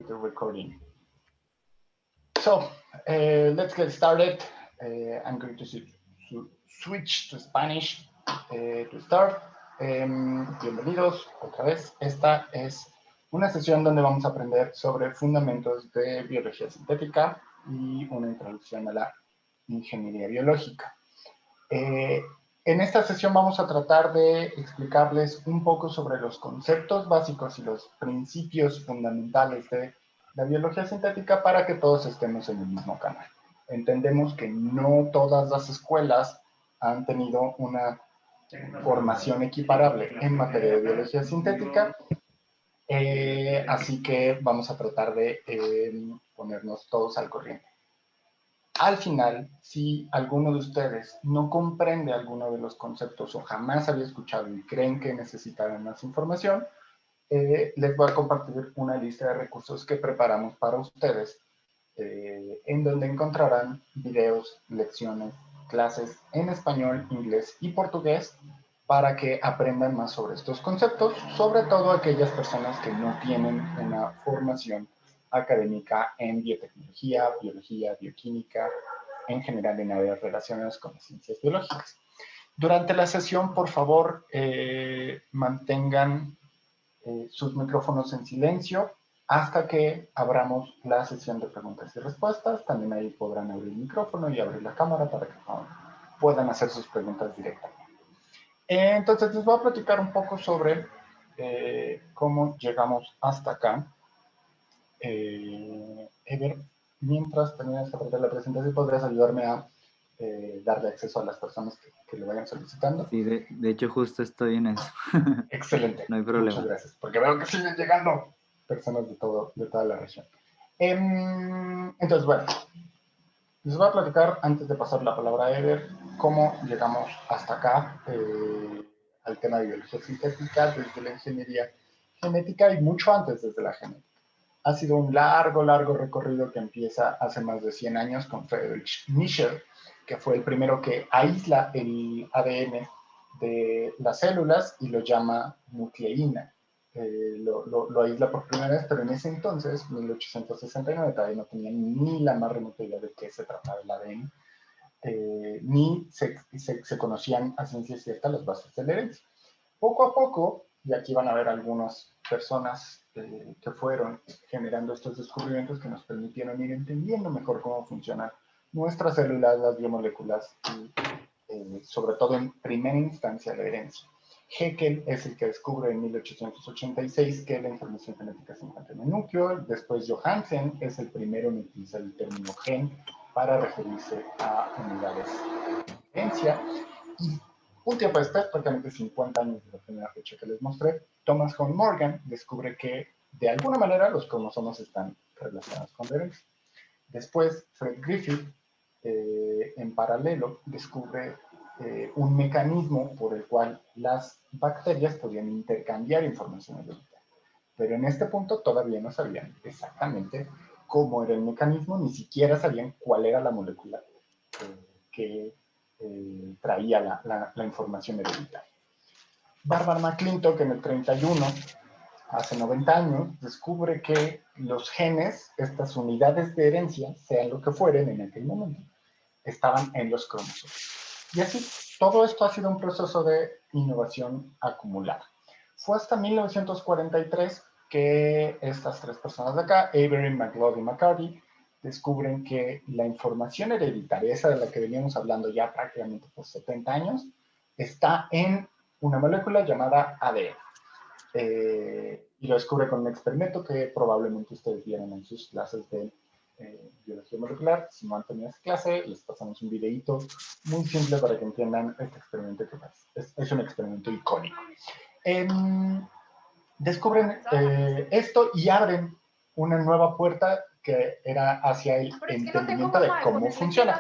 the recording. So, let's get started. I'm going to switch to Spanish to start. Bienvenidos otra vez. Esta es una sesión donde vamos a aprender sobre fundamentos de biología sintética y una introducción a la ingeniería biológica. En esta sesión vamos a tratar de explicarles un poco sobre los conceptos básicos y los principios fundamentales de la biología sintética para que todos estemos en el mismo canal. Entendemos que no todas las escuelas han tenido una formación equiparable en materia de biología sintética, así que vamos a tratar de ponernos todos al corriente. Al final, si alguno de ustedes no comprende alguno de los conceptos o jamás había escuchado y creen que necesitarán más información, les voy a compartir una lista de recursos que preparamos para ustedes, en donde encontrarán videos, lecciones, clases en español, inglés y portugués para que aprendan más sobre estos conceptos, sobre todo aquellas personas que no tienen una formación académica en biotecnología, biología, bioquímica, en general en áreas relacionadas con las ciencias biológicas. Durante la sesión, por favor, mantengan sus micrófonos en silencio hasta que abramos la sesión de preguntas y respuestas. También ahí podrán abrir el micrófono y abrir la cámara para que puedan hacer sus preguntas directamente. Entonces, les voy a platicar un poco sobre cómo llegamos hasta acá. Ever, mientras terminas de la presentación, podrías ayudarme a darle acceso a las personas que lo vayan solicitando. Sí, de hecho justo estoy en eso. Excelente. No hay problema. Muchas gracias, porque veo que siguen llegando personas de toda la región. Entonces, bueno, les voy a platicar, antes de pasar la palabra a Ever, cómo llegamos hasta acá al tema de biología sintética, desde la ingeniería genética y mucho antes desde la genética. Ha sido un largo recorrido que empieza hace más de 100 años con Friedrich Nietzsche, que fue el primero que aísla el ADN de las células y lo llama nucleína. Lo aísla por primera vez, pero en ese entonces, 1869, todavía no tenía ni la más remota idea de qué se trataba el ADN, ni se conocían a ciencia cierta las bases de la herencia. Poco a poco, y aquí van a ver algunas personas que fueron generando estos descubrimientos que nos permitieron ir entendiendo mejor cómo funcionan nuestras células, las biomoléculas y sobre todo en primera instancia la herencia. Haeckel es el que descubre en 1886 que la información genética se encuentra en el núcleo. Después Johansen es el primero en utilizar el término gen para referirse a unidades de herencia. Y un tiempo después, prácticamente 50 años de la primera fecha que les mostré, Thomas Hunt Morgan descubre que de alguna manera los cromosomas están relacionados con la herencia. Después, Fred Griffith, en paralelo, descubre un mecanismo por el cual las bacterias podían intercambiar información hereditaria. Pero en este punto todavía no sabían exactamente cómo era el mecanismo, ni siquiera sabían cuál era la molécula que traía la información hereditaria. Barbara McClintock en el 31, hace 90 años, descubre que los genes, estas unidades de herencia, sean lo que fueren en aquel momento, estaban en los cromosomas. Y así, todo esto ha sido un proceso de innovación acumulada. Fue hasta 1943 que estas tres personas de acá, Avery, McLeod y McCarty, descubren que la información hereditaria, esa de la que veníamos hablando ya prácticamente por 70 años, está en una molécula llamada ADN. Y lo descubre con un experimento que probablemente ustedes vieron en sus clases de biología molecular. Si no han tenido esa clase, les pasamos un videito muy simple para que entiendan este experimento que es un experimento icónico. Descubren esto y abren una nueva puerta que era hacia el entendimiento de cómo funciona.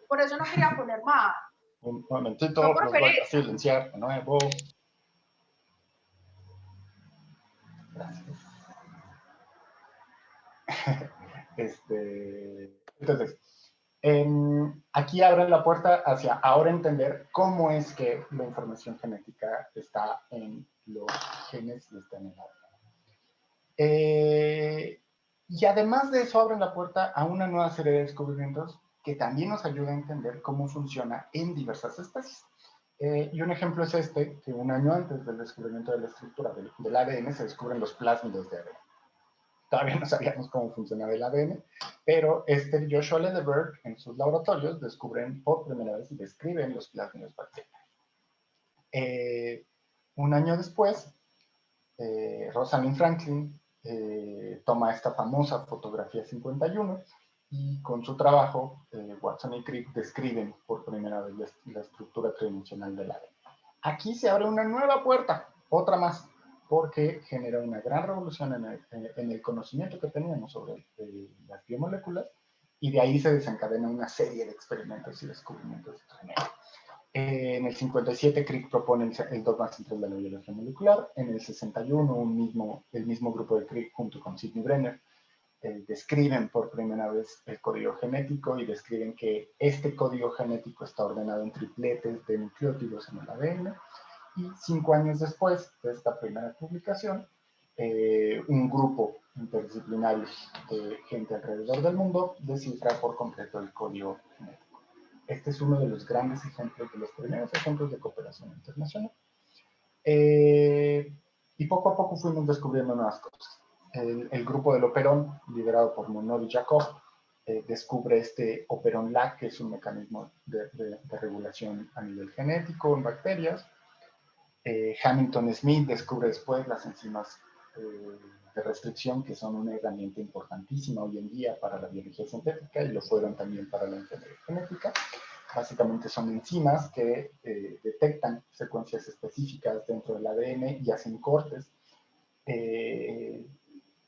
Por eso no quería poner más. Un momentito, no los voy a silenciar de nuevo. Gracias. Entonces, aquí abre la puerta hacia ahora entender cómo es que la información genética está en los genes y está en el ADN. Y además de eso abren la puerta a una nueva serie de descubrimientos que también nos ayuda a entender cómo funciona en diversas especies. Y un ejemplo es este, que un año antes del descubrimiento de la estructura del ADN se descubren los plásmidos de ADN. Todavía no sabíamos cómo funcionaba el ADN, pero Joshua Lederberg en sus laboratorios descubren por primera vez y describen los plásmidos bacterianos. Un año después, Rosalind Franklin toma esta famosa fotografía 51 y con su trabajo, Watson y Crick describen por primera vez la estructura tridimensional del ADN. Aquí se abre una nueva puerta, otra más, porque genera una gran revolución en el conocimiento que teníamos sobre las biomoléculas, y de ahí se desencadena una serie de experimentos y descubrimientos tremendos. En el 57, Crick propone el dogma central de la biología molecular. En el 61, el mismo grupo de Crick, junto con Sidney Brenner, describen por primera vez el código genético y describen que este código genético está ordenado en tripletes de nucleótidos en el ADN. Y 5 años después de esta primera publicación, un grupo interdisciplinario de gente alrededor del mundo descifra por completo el código genético. Este es uno de los grandes ejemplos, de los primeros ejemplos de cooperación internacional. Y poco a poco fuimos descubriendo nuevas cosas. El grupo del operón, liderado por Monod y Jacob, descubre este operón LAC, que es un mecanismo de regulación a nivel genético en bacterias. Hamilton Smith descubre después las enzimas de restricción, que son una herramienta importantísima hoy en día para la biología sintética y lo fueron también para la ingeniería genética. Básicamente son enzimas que detectan secuencias específicas dentro del ADN y hacen cortes, que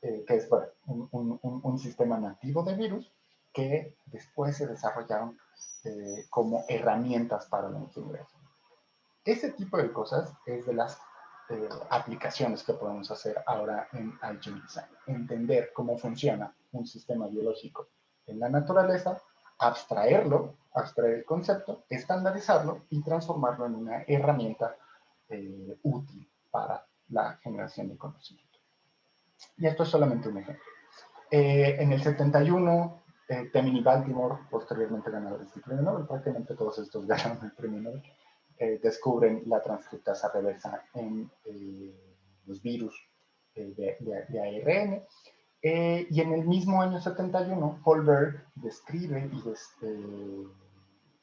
es bueno, un sistema nativo de virus que después se desarrollaron como herramientas para la ingeniería. Ese tipo de cosas es de las aplicaciones que podemos hacer ahora en Alchemy Design. Entender cómo funciona un sistema biológico en la naturaleza, abstraer el concepto, estandarizarlo y transformarlo en una herramienta útil para la generación de conocimiento. Y esto es solamente un ejemplo. En el 71, Temin y Baltimore, posteriormente ganadores del premio Nobel, prácticamente todos estos ganaron el premio Nobel, descubren la transcriptasa reversa en los virus de ARN. Y en el mismo año 71, Holberg describe y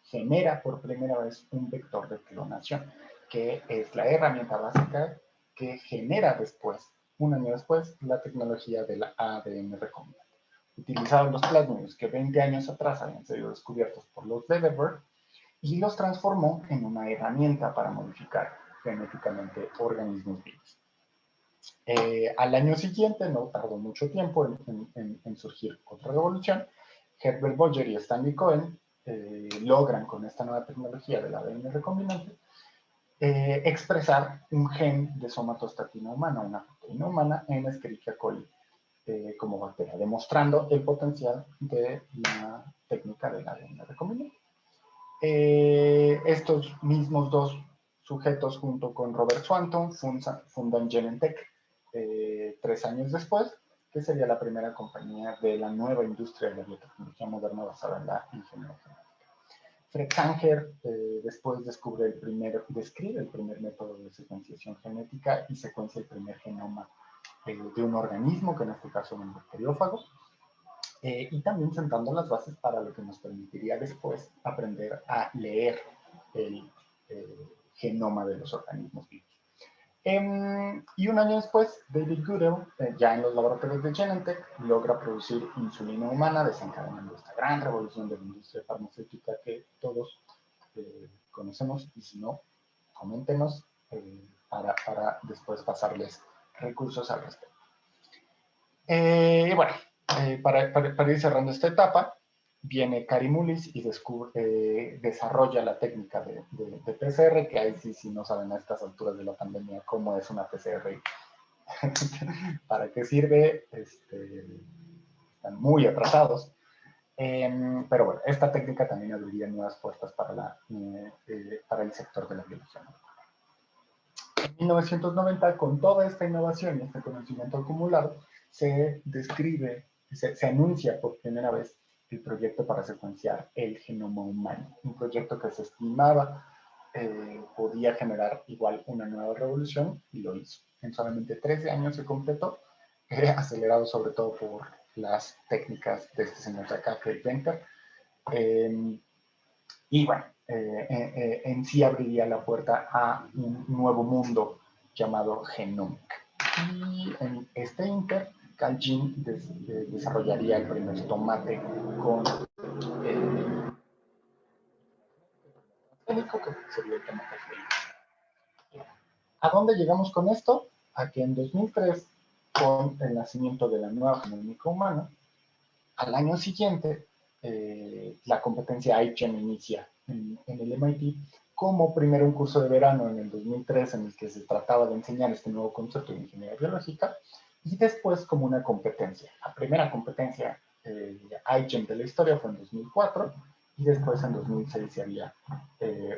genera por primera vez un vector de clonación, que es la herramienta básica que genera después, un año después, la tecnología del ADN recombinante. Utilizaron los plásmidos que 20 años atrás habían sido descubiertos por los Lederberg y los transformó en una herramienta para modificar genéticamente organismos vivos. Al año siguiente, no tardó mucho tiempo en surgir otra revolución. Herbert Boyer y Stanley Cohen logran con esta nueva tecnología del ADN recombinante expresar un gen de somatostatina humana, una proteína humana, en Escherichia coli como bacteria, demostrando el potencial de la técnica del ADN recombinante. Estos mismos dos sujetos, junto con Robert Swanton, fundan Genentech 3 años después, que sería la primera compañía de la nueva industria de la biotecnología moderna basada en la ingeniería genética. Fred Sanger después describe el primer método de secuenciación genética y secuencia el primer genoma de un organismo, que en este caso era un bacteriófago. Y también sentando las bases para lo que nos permitiría después aprender a leer el genoma de los organismos vivos. Y un año después, David Goodell, ya en los laboratorios de Genentech, logra producir insulina humana, desencadenando esta gran revolución de la industria farmacéutica que todos conocemos, y si no, coméntenos para después pasarles recursos al respecto. Y bueno, para ir cerrando esta etapa, viene Kary Mullis y desarrolla la técnica de PCR, que ahí sí, si no saben a estas alturas de la pandemia cómo es una PCR, para qué sirve, están muy atrasados. Pero bueno, esta técnica también abriría nuevas puertas para el sector de la biología. En 1990, con toda esta innovación y este conocimiento acumulado, se describe se anuncia por primera vez el proyecto para secuenciar el genoma humano, un proyecto que se estimaba podía generar igual una nueva revolución, y lo hizo. En solamente 13 años se completó, acelerado sobre todo por las técnicas de este señor de acá, Craig Venter. Y bueno, en sí abriría la puerta a un nuevo mundo llamado genómica. Y en este inter, Carl June desarrollaría el primer tomate con que sería el tomate feliz. ¿A dónde llegamos con esto? A que en 2003, con el nacimiento de la nueva genómica humana, al año siguiente, la competencia iGEM inicia en el MIT como primero un curso de verano en el 2003 en el que se trataba de enseñar este nuevo concepto de ingeniería biológica, y después como una competencia. La primera competencia iGEM de la historia fue en 2004, y después en 2006 había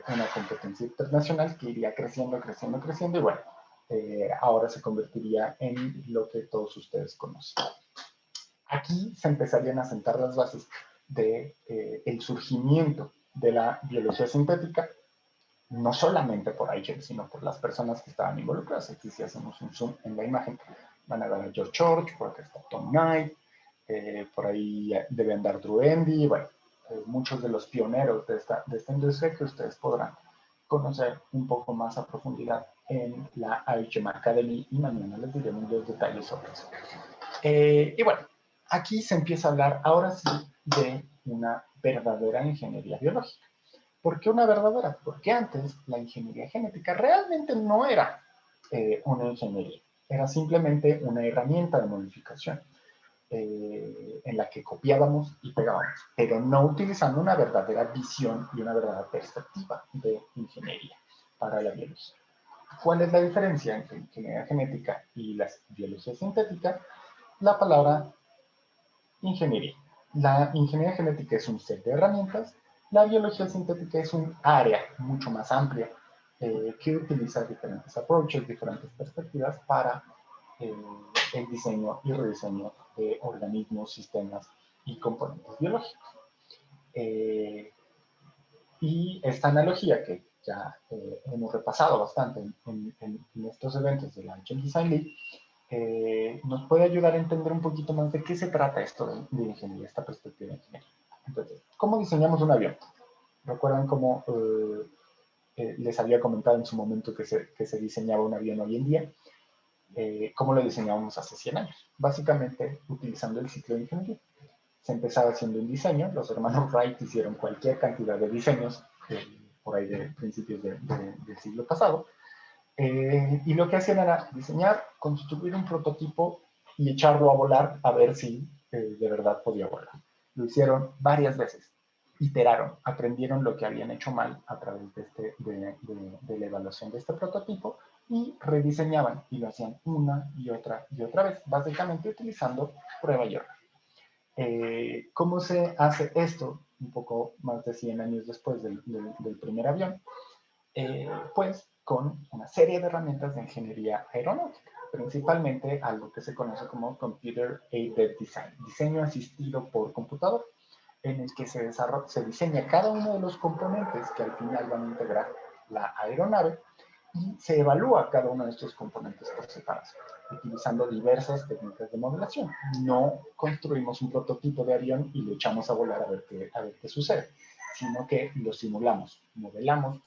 una competencia internacional que iría creciendo, creciendo, creciendo, y bueno, ahora se convertiría en lo que todos ustedes conocen. Aquí se empezarían a sentar las bases de el surgimiento de la biología sintética, no solamente por iGEM, sino por las personas que estaban involucradas. Aquí si hacemos un zoom en la imagen, van a ver a George Church, por acá está Tom Knight, por ahí debe andar Drew Endy, bueno, muchos de los pioneros de esta industria que ustedes podrán conocer un poco más a profundidad en la iGEM Academy, y mañana les diremos los detalles sobre eso. Y bueno, aquí se empieza a hablar ahora sí de una verdadera ingeniería biológica. ¿Por qué una verdadera? Porque antes la ingeniería genética realmente no era una ingeniería, era simplemente una herramienta de modificación en la que copiábamos y pegábamos, pero no utilizando una verdadera visión y una verdadera perspectiva de ingeniería para la biología. ¿Cuál es la diferencia entre ingeniería genética y la biología sintética? La palabra ingeniería. La ingeniería genética es un set de herramientas, la biología sintética es un área mucho más amplia que utiliza diferentes approaches, diferentes perspectivas para el diseño y rediseño de organismos, sistemas y componentes biológicos. Y esta analogía que ya hemos repasado bastante en estos eventos de la Agile Design League, nos puede ayudar a entender un poquito más de qué se trata esto de ingeniería, esta perspectiva de ingeniería. Entonces, ¿cómo diseñamos un avión? ¿Recuerdan cómo les había comentado en su momento que se diseñaba un avión hoy en día? ¿Cómo lo diseñábamos hace 100 años? Básicamente utilizando el ciclo de ingeniería. Se empezaba haciendo un diseño, los hermanos Wright hicieron cualquier cantidad de diseños por ahí de principios del siglo pasado, y lo que hacían era diseñar, construir un prototipo y echarlo a volar a ver si de verdad podía volar. Lo hicieron varias veces, iteraron, aprendieron lo que habían hecho mal a través de la evaluación de este prototipo, y rediseñaban y lo hacían una y otra vez, básicamente utilizando prueba y error. ¿Cómo se hace esto un poco más de 100 años después del primer avión? Pues con una serie de herramientas de ingeniería aeronáutica, principalmente algo que se conoce como Computer Aided Design, diseño asistido por computador, en el que se diseña cada uno de los componentes que al final van a integrar la aeronave, y se evalúa cada uno de estos componentes por separado, utilizando diversas técnicas de modelación. No construimos un prototipo de avión y lo echamos a volar a ver qué sucede, sino que lo simulamos, modelamos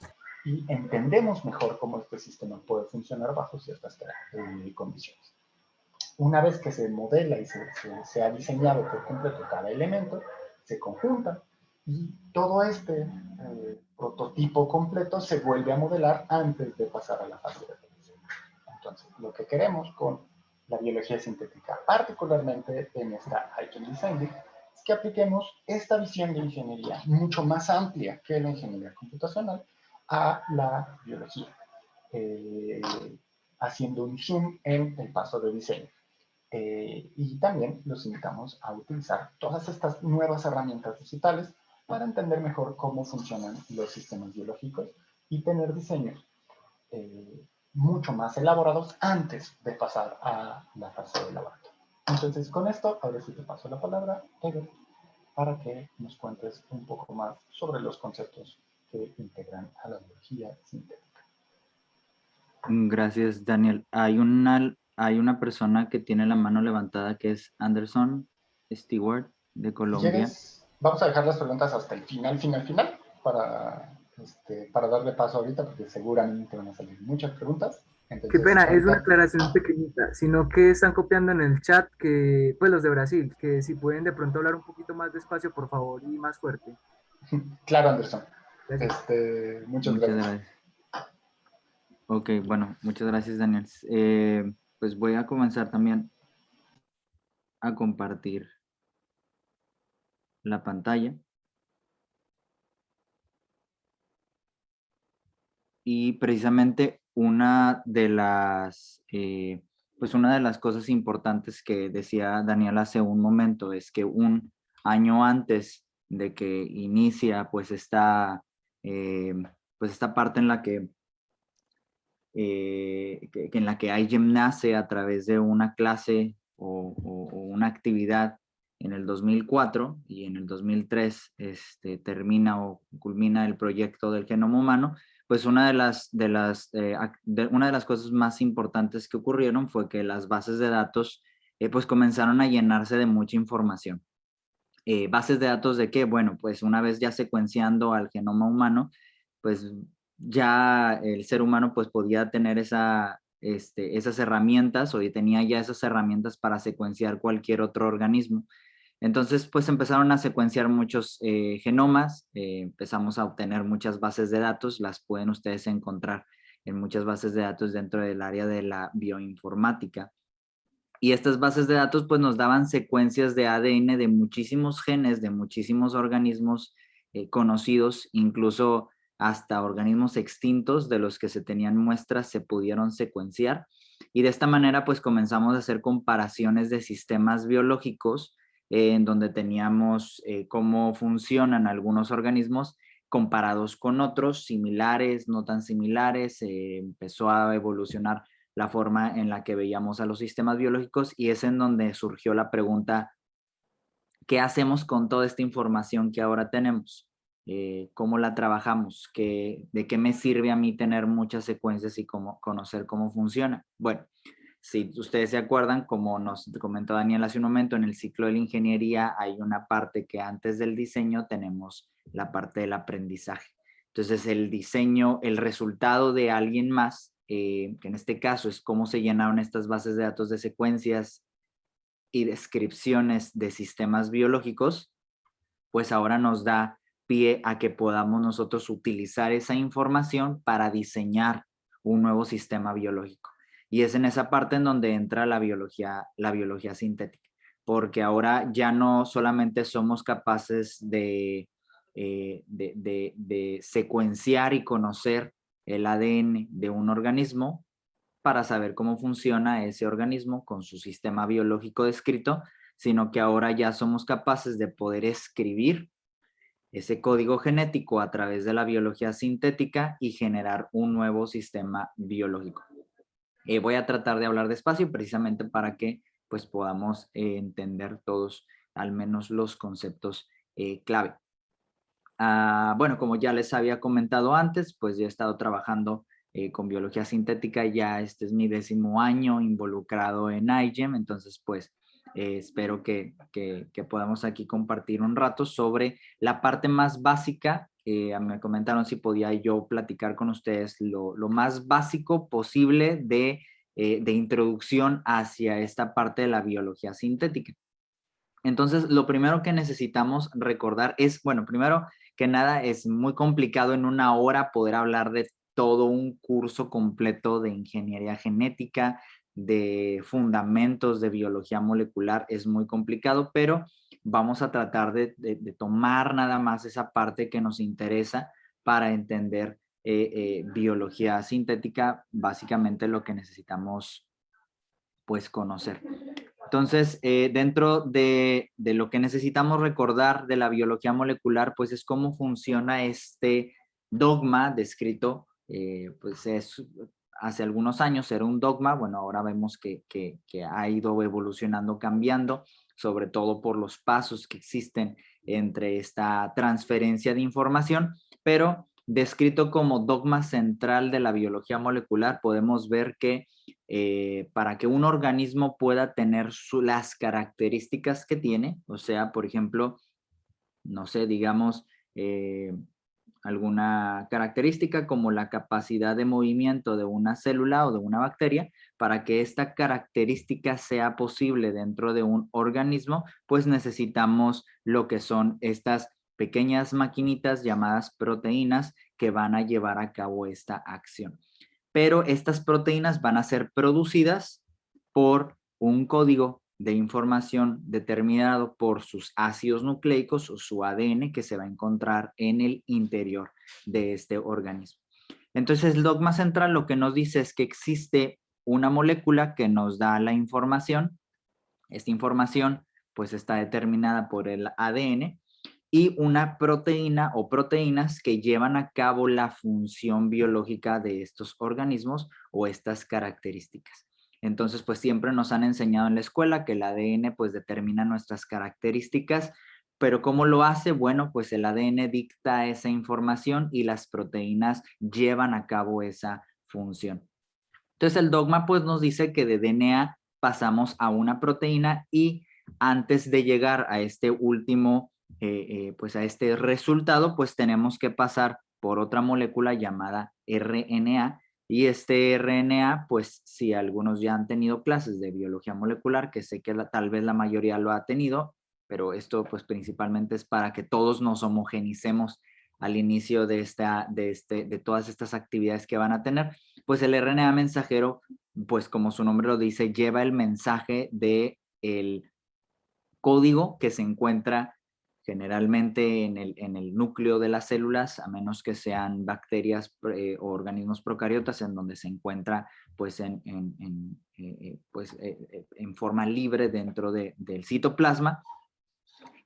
y entendemos mejor cómo este sistema puede funcionar bajo ciertas condiciones. Una vez que se modela y se ha diseñado por completo cada elemento, se conjunta, y todo este prototipo completo se vuelve a modelar antes de pasar a la fase de producción. Entonces, lo que queremos con la biología sintética, particularmente en esta Agile Design League, es que apliquemos esta visión de ingeniería mucho más amplia que la ingeniería computacional a la biología, haciendo un zoom en el paso de diseño. Y también los invitamos a utilizar todas estas nuevas herramientas digitales para entender mejor cómo funcionan los sistemas biológicos y tener diseños mucho más elaborados antes de pasar a la fase de laboratorio. Entonces, con esto, ahora sí te paso la palabra, Ever, para que nos cuentes un poco más sobre los conceptos que integran a la biología sintética. Gracias, Daniel. Hay una persona que tiene la mano levantada que es Anderson Stewart de Si Colombia. quieres, vamos a dejar las preguntas hasta el final, para darle paso ahorita, porque seguramente van a salir muchas preguntas. Qué Entonces, pena, es una ahorita, aclaración pequeñita, sino que están copiando en el chat que, pues los de Brasil, que si pueden de pronto hablar un poquito más despacio, por favor, y más fuerte. claro, Anderson. Gracias. Muchas Muchas gracias. gracias. Ok, bueno, muchas gracias, Daniel. Pues voy a comenzar también a compartir la pantalla. Y precisamente pues una de las cosas importantes que decía Daniel hace un momento es que un año antes de que inicia eh, pues esta parte en la que en la que IGEM nace a través de una clase o una actividad en el 2004 y en el 2003 termina o culmina el proyecto del genoma humano, pues una de las cosas más importantes que ocurrieron fue que las bases de datos pues comenzaron a llenarse de mucha información. ¿Bases de datos de qué? Bueno, pues una vez ya secuenciando al genoma humano, pues ya el ser humano pues podía tener esas herramientas o tenía ya esas herramientas para secuenciar cualquier otro organismo. Entonces, pues empezaron a secuenciar muchos genomas, empezamos a obtener muchas bases de datos, las pueden ustedes encontrar en muchas bases de datos dentro del área de la bioinformática. Y estas bases de datos pues nos daban secuencias de ADN de muchísimos genes, de muchísimos organismos conocidos, incluso hasta organismos extintos de los que se tenían muestras se pudieron secuenciar. Y de esta manera pues comenzamos a hacer comparaciones de sistemas biológicos en donde teníamos cómo funcionan algunos organismos comparados con otros, similares, no tan similares, empezó a evolucionar la forma en la que veíamos a los sistemas biológicos y es en donde surgió la pregunta, ¿qué hacemos con toda esta información que ahora tenemos? ¿Cómo la trabajamos? ¿De qué me sirve a mí tener muchas secuencias y conocer cómo funciona? Bueno, si ustedes se acuerdan, como nos comentó Daniel hace un momento, en el ciclo de la ingeniería hay una parte que antes del diseño tenemos la parte del aprendizaje. Entonces el diseño, el resultado de alguien más, que en este caso es cómo se llenaron estas bases de datos de secuencias y descripciones de sistemas biológicos, pues ahora nos da pie a que podamos nosotros utilizar esa información para diseñar un nuevo sistema biológico. Y es en esa parte en donde entra la biología sintética, porque ahora ya no solamente somos capaces de secuenciar y conocer el ADN de un organismo para saber cómo funciona ese organismo con su sistema biológico descrito, sino que ahora ya somos capaces de poder escribir ese código genético a través de la biología sintética y generar un nuevo sistema biológico. Voy a tratar de hablar despacio precisamente para que pues podamos entender todos al menos los conceptos clave. Bueno, como ya les había comentado antes, pues yo he estado trabajando con biología sintética, ya este es mi 10º año involucrado en IGEM, entonces pues espero que podamos aquí compartir un rato sobre la parte más básica. Me comentaron si podía yo platicar con ustedes lo más básico posible de introducción hacia esta parte de la biología sintética. Entonces, lo primero que necesitamos recordar es, bueno, primero que nada, es muy complicado en una hora poder hablar de todo un curso completo de ingeniería genética, de fundamentos de biología molecular, es muy complicado, pero vamos a tratar de tomar nada más esa parte que nos interesa para entender biología sintética, básicamente lo que necesitamos pues conocer. Entonces, dentro de lo que necesitamos recordar de la biología molecular, pues es cómo funciona este dogma descrito, pues es hace algunos años era un dogma, bueno, ahora vemos que ha ido evolucionando, cambiando, sobre todo por los pasos que existen entre esta transferencia de información, pero descrito como dogma central de la biología molecular, podemos ver que para que un organismo pueda tener las características que tiene, o sea, por ejemplo, no sé, digamos, alguna característica como la capacidad de movimiento de una célula o de una bacteria, para que esta característica sea posible dentro de un organismo, pues necesitamos lo que son estas pequeñas maquinitas llamadas proteínas que van a llevar a cabo esta acción. Pero estas proteínas van a ser producidas por un código de información determinado por sus ácidos nucleicos o su ADN que se va a encontrar en el interior de este organismo. Entonces, el dogma central lo que nos dice es que existe una molécula que nos da la información. Esta información pues está determinada por el ADN y una proteína o proteínas que llevan a cabo la función biológica de estos organismos o estas características. Entonces, pues siempre nos han enseñado en la escuela que el ADN pues determina nuestras características, pero ¿cómo lo hace? Bueno, pues el ADN dicta esa información y las proteínas llevan a cabo esa función. Entonces, el dogma pues nos dice que de DNA pasamos a una proteína y antes de llegar a este último, pues a este resultado, pues tenemos que pasar por otra molécula llamada RNA. Y este RNA, pues si algunos ya han tenido clases de biología molecular, que sé que tal vez la mayoría lo ha tenido, pero esto pues principalmente es para que todos nos homogenicemos al inicio de todas estas actividades que van a tener, pues el RNA mensajero, pues como su nombre lo dice, lleva el mensaje del código que se encuentra generalmente en el núcleo de las células, a menos que sean bacterias o organismos procariotas, en donde se encuentra pues en forma libre dentro del citoplasma,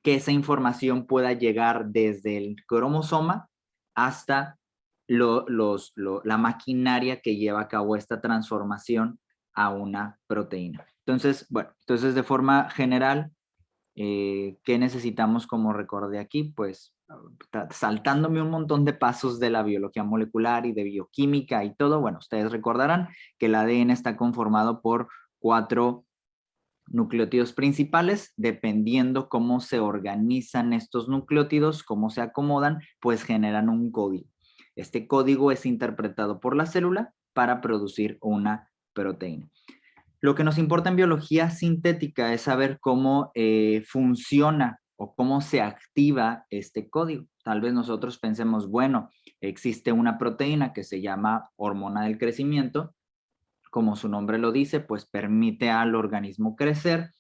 que esa información pueda llegar desde el cromosoma hasta la maquinaria que lleva a cabo esta transformación a una proteína. Entonces, bueno, entonces de forma general, ¿qué necesitamos como recordé aquí? Pues saltándome un montón de pasos de la biología molecular y de bioquímica y todo, bueno, ustedes recordarán que el ADN está conformado por 4 nucleótidos principales. Dependiendo cómo se organizan estos nucleótidos, cómo se acomodan, pues generan un código. Este código es interpretado por la célula para producir una proteína. Lo que nos importa en biología sintética es saber cómo funciona o cómo se activa este código. Tal vez nosotros pensemos, bueno, existe una proteína que se llama hormona del crecimiento. Como su nombre lo dice, pues permite al organismo crecer,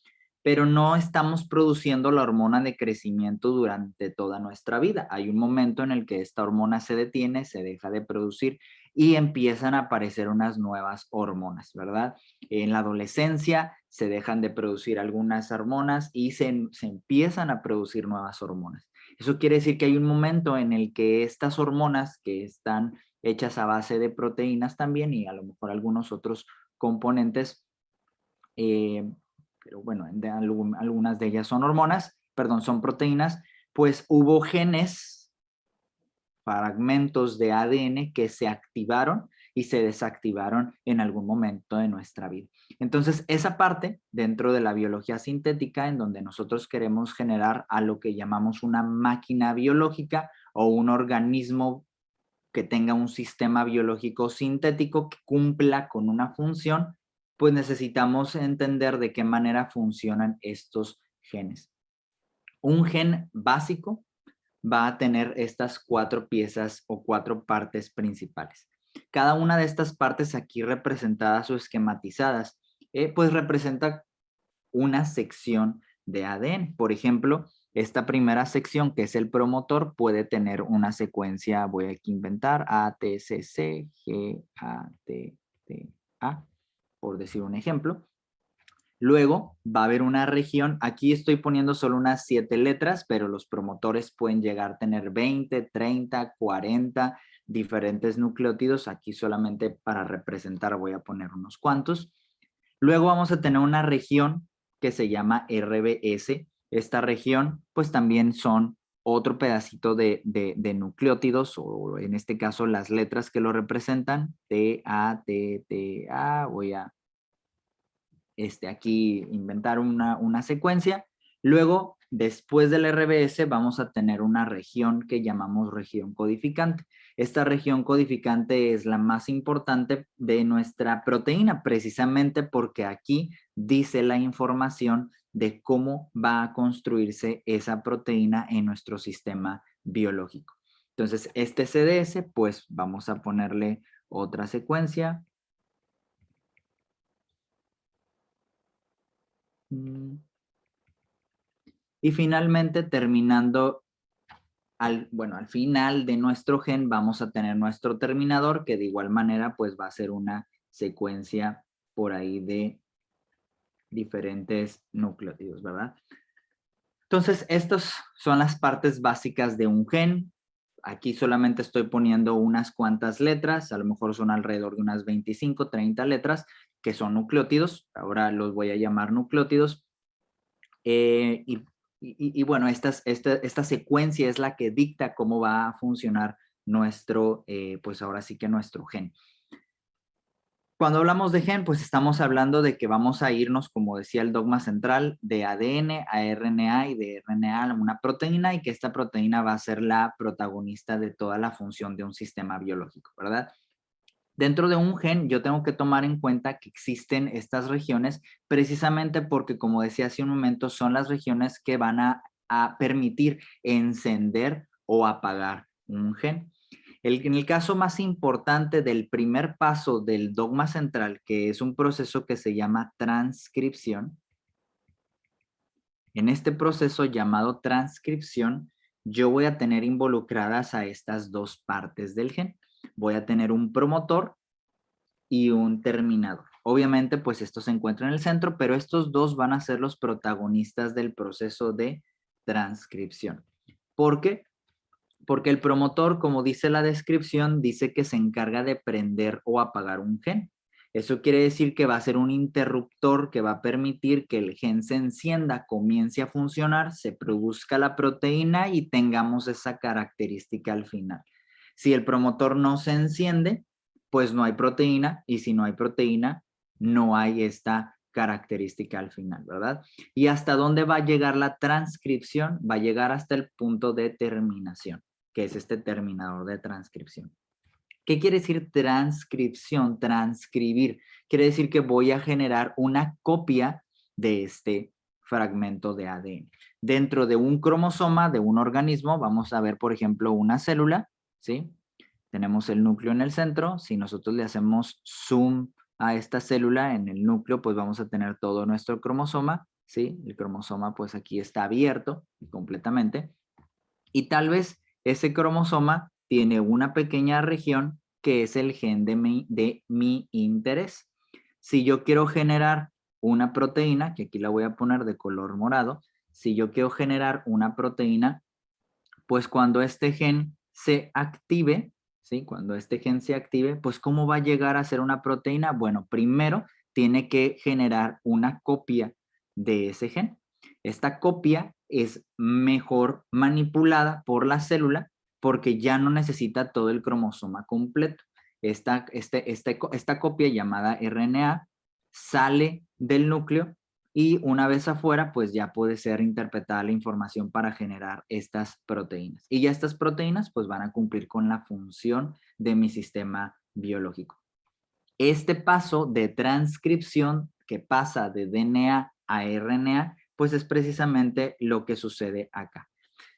pero no estamos produciendo la hormona de crecimiento durante toda nuestra vida. Hay un momento en el que esta hormona se detiene, se deja de producir y empiezan a aparecer unas nuevas hormonas, ¿verdad? En la adolescencia se dejan de producir algunas hormonas y se empiezan a producir nuevas hormonas. Eso quiere decir que hay un momento en el que estas hormonas que están hechas a base de proteínas también y a lo mejor algunos otros componentes, pero bueno, algunas de ellas son son proteínas, pues hubo genes, fragmentos de ADN que se activaron y se desactivaron en algún momento de nuestra vida. Entonces, esa parte dentro de la biología sintética en donde nosotros queremos generar a lo que llamamos una máquina biológica o un organismo que tenga un sistema biológico sintético que cumpla con una función, pues necesitamos entender de qué manera funcionan estos genes. Un gen básico va a tener estas 4 piezas o 4 partes principales. Cada una de estas partes aquí representadas o esquematizadas, pues representa una sección de ADN. Por ejemplo, esta primera sección, que es el promotor, puede tener una secuencia, voy aquí a inventar, A, T, C, C, G, A, T, T, A, por decir un ejemplo. Luego va a haber una región, aquí estoy poniendo solo unas 7 letras, pero los promotores pueden llegar a tener 20, 30, 40, diferentes nucleótidos. Aquí solamente para representar voy a poner unos cuantos. Luego vamos a tener una región que se llama RBS. Esta región pues también son otro pedacito de nucleótidos, o en este caso las letras que lo representan, T, A, T, T, A. Voy a aquí inventar una secuencia. Luego, después del RBS, vamos a tener una región que llamamos región codificante. Esta región codificante es la más importante de nuestra proteína, precisamente porque aquí dice la información de cómo va a construirse esa proteína en nuestro sistema biológico. Entonces, este CDS, pues vamos a ponerle otra secuencia. Y finalmente, terminando, al final de nuestro gen vamos a tener nuestro terminador, que de igual manera pues va a ser una secuencia por ahí de diferentes nucleótidos, ¿verdad? Entonces, estas son las partes básicas de un gen. Aquí solamente estoy poniendo unas cuantas letras, a lo mejor son alrededor de unas 25, 30 letras, que son nucleótidos. Ahora los voy a llamar nucleótidos. Y bueno, esta secuencia es la que dicta cómo va a funcionar nuestro, pues ahora sí que nuestro gen. Cuando hablamos de gen, pues estamos hablando de que vamos a irnos, como decía el dogma central, de ADN a RNA y de RNA a una proteína, y que esta proteína va a ser la protagonista de toda la función de un sistema biológico, ¿verdad? Dentro de un gen yo tengo que tomar en cuenta que existen estas regiones precisamente porque, como decía hace un momento, son las regiones que van a permitir encender o apagar un gen. En el caso más importante del primer paso del dogma central, que es un proceso que se llama transcripción, en este proceso llamado transcripción, yo voy a tener involucradas a estas dos partes del gen. Voy a tener un promotor y un terminador. Obviamente, pues esto se encuentra en el centro, pero estos dos van a ser los protagonistas del proceso de transcripción. ¿Por qué? Porque el promotor, como dice la descripción, dice que se encarga de prender o apagar un gen. Eso quiere decir que va a ser un interruptor que va a permitir que el gen se encienda, comience a funcionar, se produzca la proteína y tengamos esa característica al final. Si el promotor no se enciende, pues no hay proteína, y si no hay proteína, no hay esta característica al final, ¿verdad? ¿Y hasta dónde va a llegar la transcripción? Va a llegar hasta el punto de terminación, que es este terminador de transcripción. ¿Qué quiere decir transcripción? Transcribir. Quiere decir que voy a generar una copia de este fragmento de ADN. Dentro de un cromosoma de un organismo, vamos a ver, por ejemplo, una célula, ¿sí? Tenemos el núcleo en el centro. Si nosotros le hacemos zoom a esta célula en el núcleo, pues vamos a tener todo nuestro cromosoma, ¿sí? El cromosoma pues aquí está abierto completamente. Y tal vez ese cromosoma tiene una pequeña región que es el gen de mi interés. Si yo quiero generar una proteína, que aquí la voy a poner de color morado, si yo quiero generar una proteína, pues cuando este gen se active, ¿sí? Cuando este gen se active, pues ¿cómo va a llegar a ser una proteína? Bueno, primero tiene que generar una copia de ese gen. Esta copia es mejor manipulada por la célula porque ya no necesita todo el cromosoma completo. Esta copia llamada RNA sale del núcleo y una vez afuera, pues ya puede ser interpretada la información para generar estas proteínas. Y ya estas proteínas pues van a cumplir con la función de mi sistema biológico. Este paso de transcripción que pasa de DNA a RNA, pues es precisamente lo que sucede acá.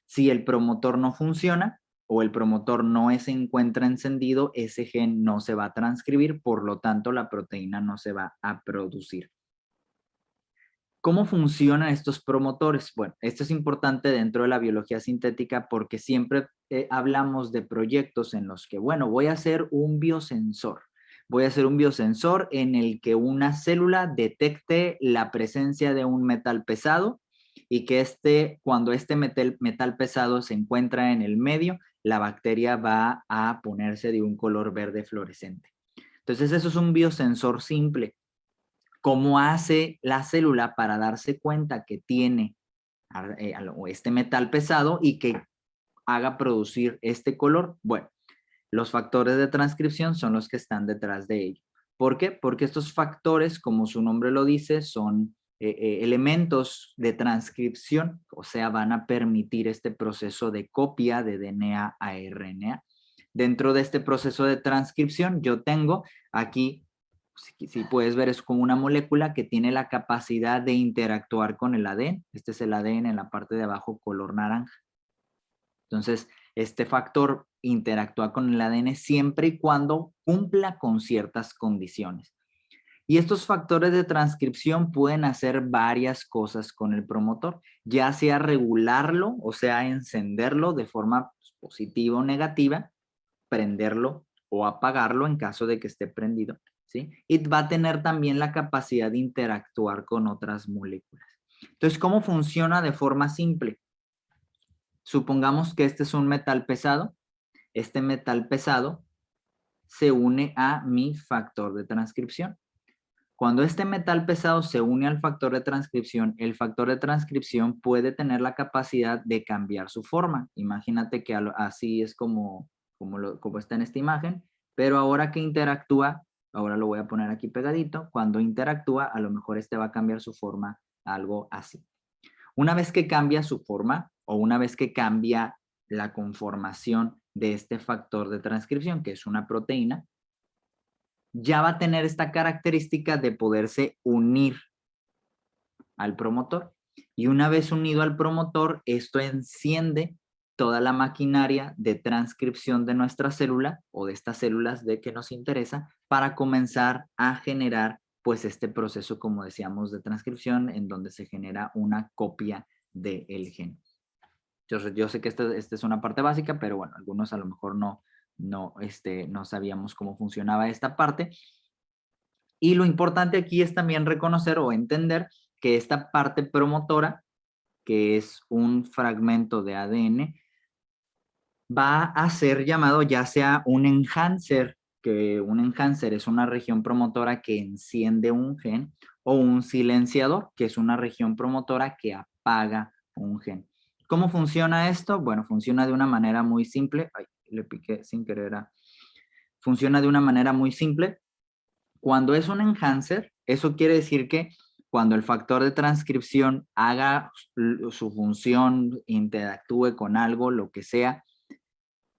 Si el promotor no funciona o el promotor no se encuentra encendido, ese gen no se va a transcribir, por lo tanto la proteína no se va a producir. ¿Cómo funcionan estos promotores? Bueno, esto es importante dentro de la biología sintética porque siempre hablamos de proyectos en los que, bueno, voy a hacer un biosensor. Voy a hacer un biosensor en el que una célula detecte la presencia de un metal pesado y que cuando este metal pesado se encuentra en el medio, la bacteria va a ponerse de un color verde fluorescente. Entonces eso es un biosensor simple. ¿Cómo hace la célula para darse cuenta que tiene este metal pesado y que haga producir este color? Bueno, los factores de transcripción son los que están detrás de ello. ¿Por qué? Porque estos factores, como su nombre lo dice, son elementos de transcripción, o sea, van a permitir este proceso de copia de DNA a RNA. Dentro de este proceso de transcripción, yo tengo aquí, si puedes ver, es como una molécula que tiene la capacidad de interactuar con el ADN. Este es el ADN en la parte de abajo, color naranja. Entonces, este factor interactúa con el ADN siempre y cuando cumpla con ciertas condiciones. Y estos factores de transcripción pueden hacer varias cosas con el promotor, ya sea regularlo, o sea, encenderlo de forma positiva o negativa, prenderlo o apagarlo en caso de que esté prendido, ¿sí? Y va a tener también la capacidad de interactuar con otras moléculas. Entonces, ¿cómo funciona de forma simple? Supongamos que este es un metal pesado. Este metal pesado se une a mi factor de transcripción. Cuando este metal pesado se une al factor de transcripción, el factor de transcripción puede tener la capacidad de cambiar su forma. Imagínate que así es como está en esta imagen, pero ahora que interactúa, ahora lo voy a poner aquí pegadito, cuando interactúa, a lo mejor este va a cambiar su forma a algo así. Una vez que cambia su forma o una vez que cambia la conformación de este factor de transcripción, que es una proteína, ya va a tener esta característica de poderse unir al promotor. Y una vez unido al promotor, esto enciende toda la maquinaria de transcripción de nuestra célula o de estas células de que nos interesa para comenzar a generar pues este proceso, como decíamos, de transcripción en donde se genera una copia del gen. Yo sé que esta es una parte básica, pero bueno, algunos a lo mejor no sabíamos cómo funcionaba esta parte. Y lo importante aquí es también reconocer o entender que esta parte promotora, que es un fragmento de ADN, va a ser llamado ya sea un enhancer, que un enhancer es una región promotora que enciende un gen, o un silenciador, que es una región promotora que apaga un gen. ¿Cómo funciona esto? Bueno, funciona de una manera muy simple. Ay, le piqué sin querer. Funciona de una manera muy simple. Cuando es un enhancer, eso quiere decir que cuando el factor de transcripción haga su función, interactúe con algo, lo que sea,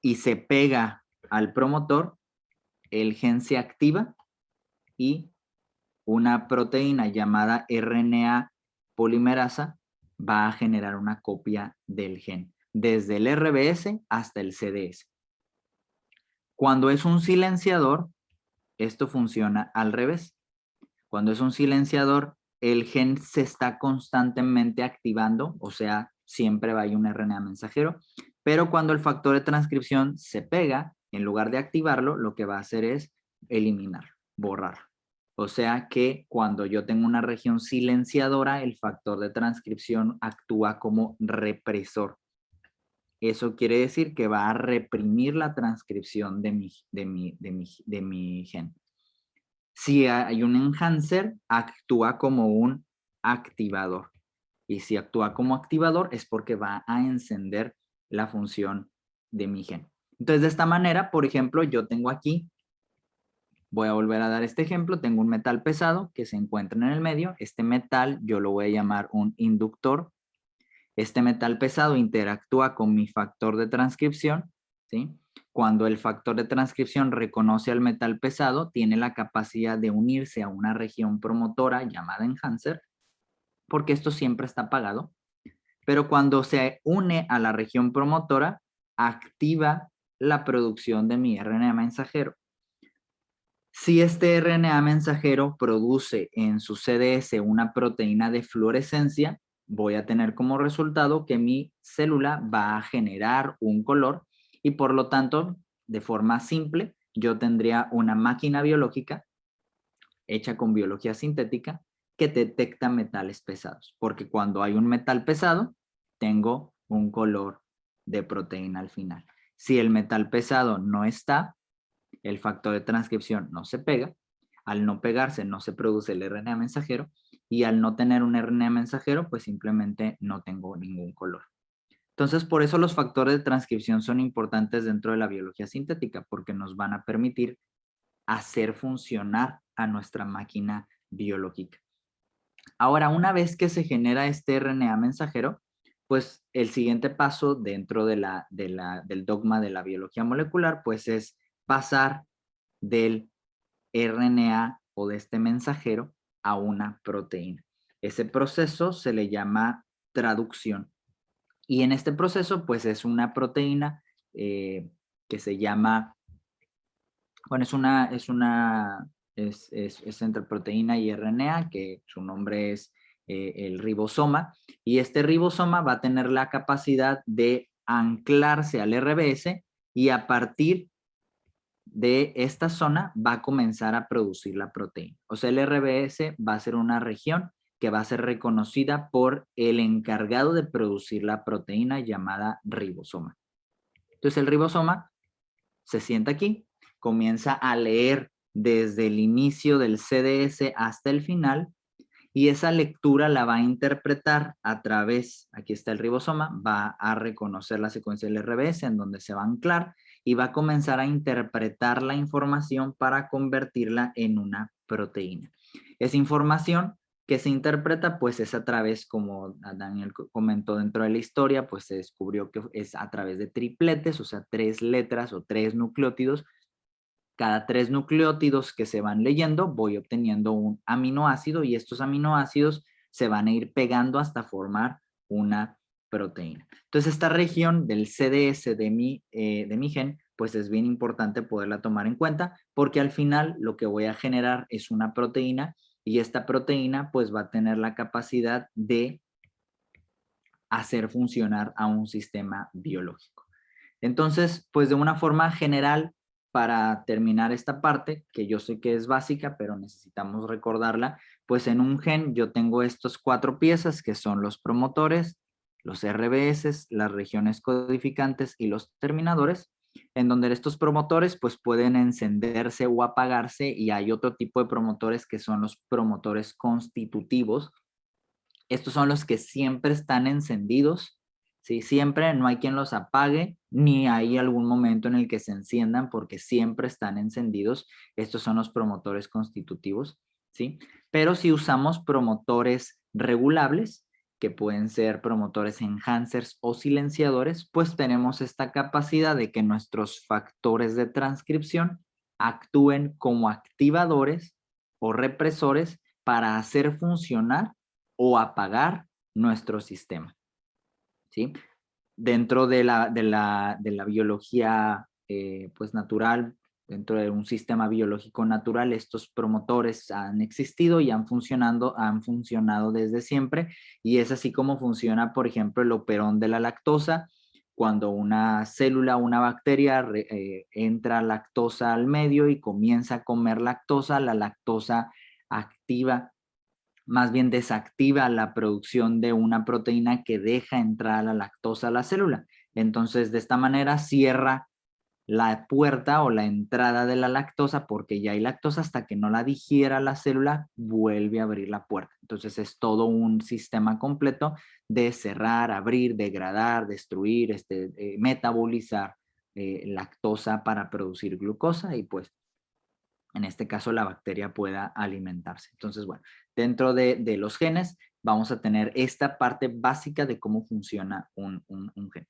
y se pega al promotor, el gen se activa y una proteína llamada RNA polimerasa va a generar una copia del gen, desde el RBS hasta el CDS. Cuando es un silenciador, esto funciona al revés. Cuando es un silenciador, el gen se está constantemente activando, o sea, siempre va a ir un RNA mensajero, pero cuando el factor de transcripción se pega, en lugar de activarlo, lo que va a hacer es eliminar, borrar. O sea que cuando yo tengo una región silenciadora, el factor de transcripción actúa como represor. Eso quiere decir que va a reprimir la transcripción de mi gen. Si hay un enhancer, actúa como un activador. Y si actúa como activador es porque va a encender la función de mi gen. Entonces, de esta manera, por ejemplo, yo tengo aquí, voy a volver a dar este ejemplo, tengo un metal pesado que se encuentra en el medio. Este metal yo lo voy a llamar un inductor. Este metal pesado interactúa con mi factor de transcripción, ¿sí? Cuando el factor de transcripción reconoce al metal pesado, tiene la capacidad de unirse a una región promotora llamada enhancer, porque esto siempre está apagado. Pero cuando se une a la región promotora, activa la producción de mi RNA mensajero. Si este RNA mensajero produce en su CDS una proteína de fluorescencia, voy a tener como resultado que mi célula va a generar un color y por lo tanto, de forma simple, yo tendría una máquina biológica hecha con biología sintética que detecta metales pesados, porque cuando hay un metal pesado, tengo un color de proteína al final. Si el metal pesado no está, el factor de transcripción no se pega. Al no pegarse, no se produce el RNA mensajero, y al no tener un RNA mensajero, pues simplemente no tengo ningún color. Entonces, por eso los factores de transcripción son importantes dentro de la biología sintética, porque nos van a permitir hacer funcionar a nuestra máquina biológica. Ahora, una vez que se genera este RNA mensajero, pues el siguiente paso dentro del dogma de la biología molecular, pues es pasar del RNA o de este mensajero a una proteína. Ese proceso se le llama traducción. Y en este proceso, pues es una proteína que se llama, bueno, es entre proteína y RNA, que su nombre es el ribosoma, y este ribosoma va a tener la capacidad de anclarse al RBS y a partir de esta zona va a comenzar a producir la proteína. O sea, el RBS va a ser una región que va a ser reconocida por el encargado de producir la proteína llamada ribosoma. Entonces el ribosoma se sienta aquí, comienza a leer desde el inicio del CDS hasta el final, y esa lectura la va a interpretar a través, aquí está el ribosoma, va a reconocer la secuencia del RBS en donde se va a anclar y va a comenzar a interpretar la información para convertirla en una proteína. Esa información que se interpreta, pues es a través, como Daniel comentó dentro de la historia, pues se descubrió que es a través de tripletes, o sea, 3 letras o 3 nucleótidos. Cada 3 nucleótidos que se van leyendo, voy obteniendo un aminoácido y estos aminoácidos se van a ir pegando hasta formar una proteína. Entonces, esta región del CDS de mi gen, pues es bien importante poderla tomar en cuenta, porque al final lo que voy a generar es una proteína, y esta proteína pues va a tener la capacidad de hacer funcionar a un sistema biológico. Entonces, pues de una forma general, para terminar esta parte, que yo sé que es básica, pero necesitamos recordarla, pues en un gen yo tengo estos 4 piezas que son los promotores, los RBS, las regiones codificantes y los terminadores, en donde estos promotores pues pueden encenderse o apagarse, y hay otro tipo de promotores que son los promotores constitutivos. Estos son los que siempre están encendidos, ¿sí? Siempre, no hay quien los apague, ni hay algún momento en el que se enciendan, porque siempre están encendidos. Estos son los promotores constitutivos, ¿sí? Pero si usamos promotores regulables, que pueden ser promotores enhancers o silenciadores, pues tenemos esta capacidad de que nuestros factores de transcripción actúen como activadores o represores para hacer funcionar o apagar nuestro sistema, ¿sí? Dentro de la biología pues natural, dentro de un sistema biológico natural, estos promotores han existido y han funcionado desde siempre, y es así como funciona, por ejemplo, el operón de la lactosa. Cuando una célula, una bacteria entra lactosa al medio y comienza a comer lactosa, la lactosa activa, más bien desactiva la producción de una proteína que deja entrar la lactosa a la célula. Entonces, de esta manera cierra la puerta o la entrada de la lactosa, porque ya hay lactosa, hasta que no la digiera la célula, vuelve a abrir la puerta. Entonces, es todo un sistema completo de cerrar, abrir, degradar, destruir, metabolizar lactosa para producir glucosa, y pues en este caso la bacteria pueda alimentarse. Entonces, bueno, dentro de los genes vamos a tener esta parte básica de cómo funciona un gen.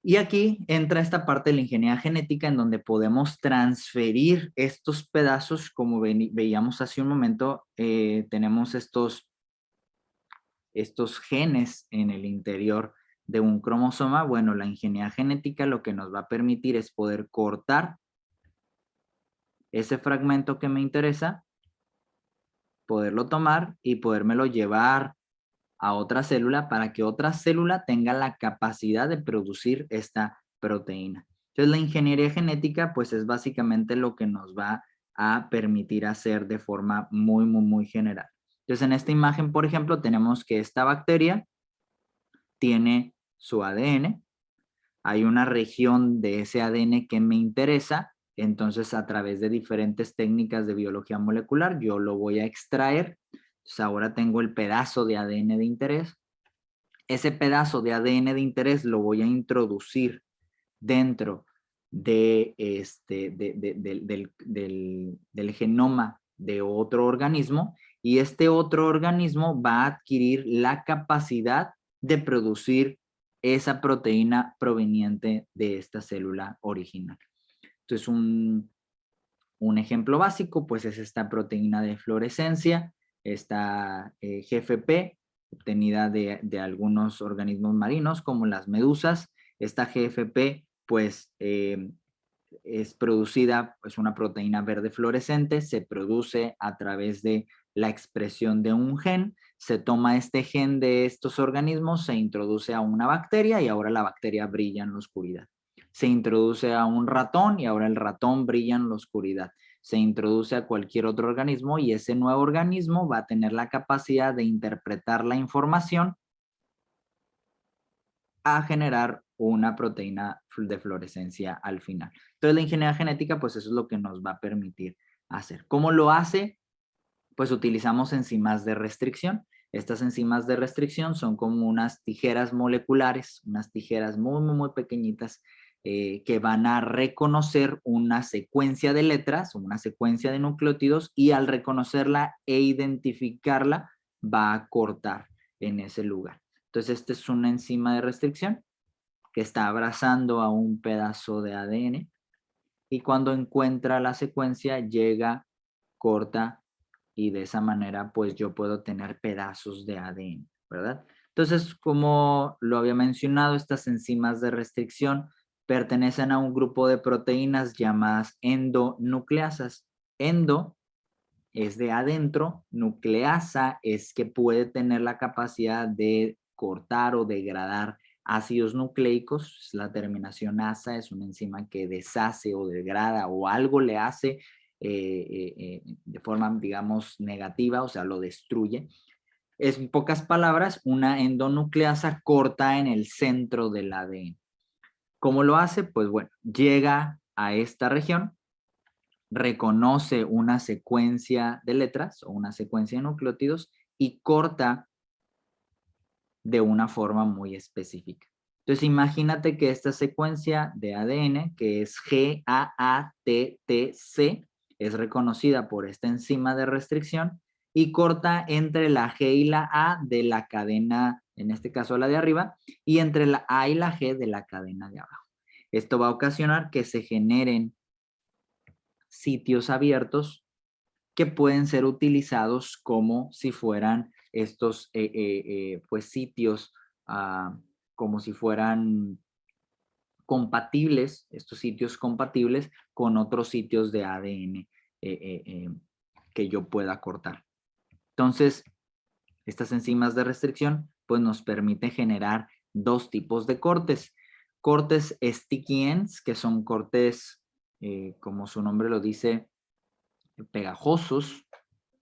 Y aquí entra esta parte de la ingeniería genética, en donde podemos transferir estos pedazos, como veíamos hace un momento. Tenemos estos genes en el interior de un cromosoma. Bueno, la ingeniería genética lo que nos va a permitir es poder cortar ese fragmento que me interesa, poderlo tomar y podérmelo llevar a otra célula, para que otra célula tenga la capacidad de producir esta proteína. Entonces, la ingeniería genética pues es básicamente lo que nos va a permitir hacer de forma muy general. Entonces, en esta imagen, por ejemplo, tenemos que esta bacteria tiene su ADN. Hay una región de ese ADN que me interesa. Entonces, a través de diferentes técnicas de biología molecular, yo lo voy a extraer. Entonces, ahora tengo el pedazo de ADN de interés. Ese pedazo de ADN de interés lo voy a introducir dentro de del genoma de otro organismo, y este otro organismo va a adquirir la capacidad de producir esa proteína proveniente de esta célula original. Entonces, un ejemplo básico pues es esta proteína de fluorescencia, esta GFP, obtenida de algunos organismos marinos como las medusas. Esta GFP pues es producida, es una proteína verde fluorescente, se produce a través de la expresión de un gen. Se toma este gen de estos organismos, se introduce a una bacteria y ahora la bacteria brilla en la oscuridad. Se introduce a un ratón y ahora el ratón brilla en la oscuridad. Se introduce a cualquier otro organismo y ese nuevo organismo va a tener la capacidad de interpretar la información a generar una proteína de fluorescencia al final. Entonces, la ingeniería genética, pues eso es lo que nos va a permitir hacer. ¿Cómo lo hace? Pues utilizamos enzimas de restricción. Estas enzimas de restricción son como unas tijeras moleculares, unas tijeras muy, muy, muy pequeñitas que van a reconocer una secuencia de letras, una secuencia de nucleótidos, y al reconocerla e identificarla va a cortar en ese lugar. Entonces, esta es una enzima de restricción que está abrazando a un pedazo de ADN y cuando encuentra la secuencia llega, corta y de esa manera pues yo puedo tener pedazos de ADN, ¿verdad? Entonces, como lo había mencionado, estas enzimas de restricción pertenecen a un grupo de proteínas llamadas endonucleasas. Endo es de adentro, nucleasa es que puede tener la capacidad de cortar o degradar ácidos nucleicos. La terminación asa es una enzima que deshace o degrada o algo le hace de forma, digamos, negativa, o sea, lo destruye. Es, en pocas palabras, una endonucleasa corta en el centro del ADN. ¿Cómo lo hace? Pues bueno, llega a esta región, reconoce una secuencia de letras o una secuencia de nucleótidos y corta de una forma muy específica. Entonces, imagínate que esta secuencia de ADN, que es GAATTC, es reconocida por esta enzima de restricción y corta entre la G y la A de la cadena, en este caso la de arriba, y entre la A y la G de la cadena de abajo. Esto va a ocasionar que se generen sitios abiertos que pueden ser utilizados como si fueran estos pues sitios como si fueran compatibles, estos sitios compatibles con otros sitios de ADN que yo pueda cortar. Entonces, estas enzimas de restricción pues nos permiten generar dos tipos de cortes. Cortes sticky ends, que son cortes, como su nombre lo dice, pegajosos,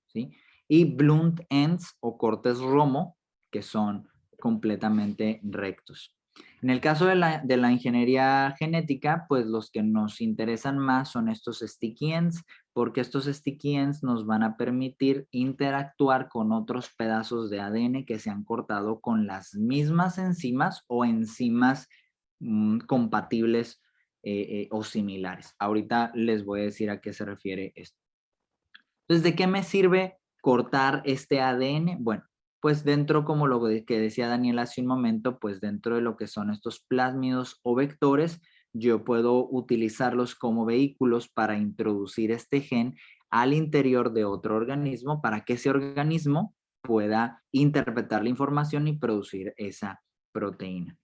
¿sí? Y blunt ends o cortes romo, que son completamente rectos. En el caso de la ingeniería genética, pues los que nos interesan más son estos sticky ends, porque estos sticky ends nos van a permitir interactuar con otros pedazos de ADN que se han cortado con las mismas enzimas o enzimas compatibles o similares. Ahorita les voy a decir a qué se refiere esto. Entonces, ¿de qué me sirve cortar este ADN? Bueno, pues dentro, como lo que decía Daniel hace un momento, pues dentro de lo que son estos plásmidos o vectores, yo puedo utilizarlos como vehículos para introducir este gen al interior de otro organismo para que ese organismo pueda interpretar la información y producir esa proteína.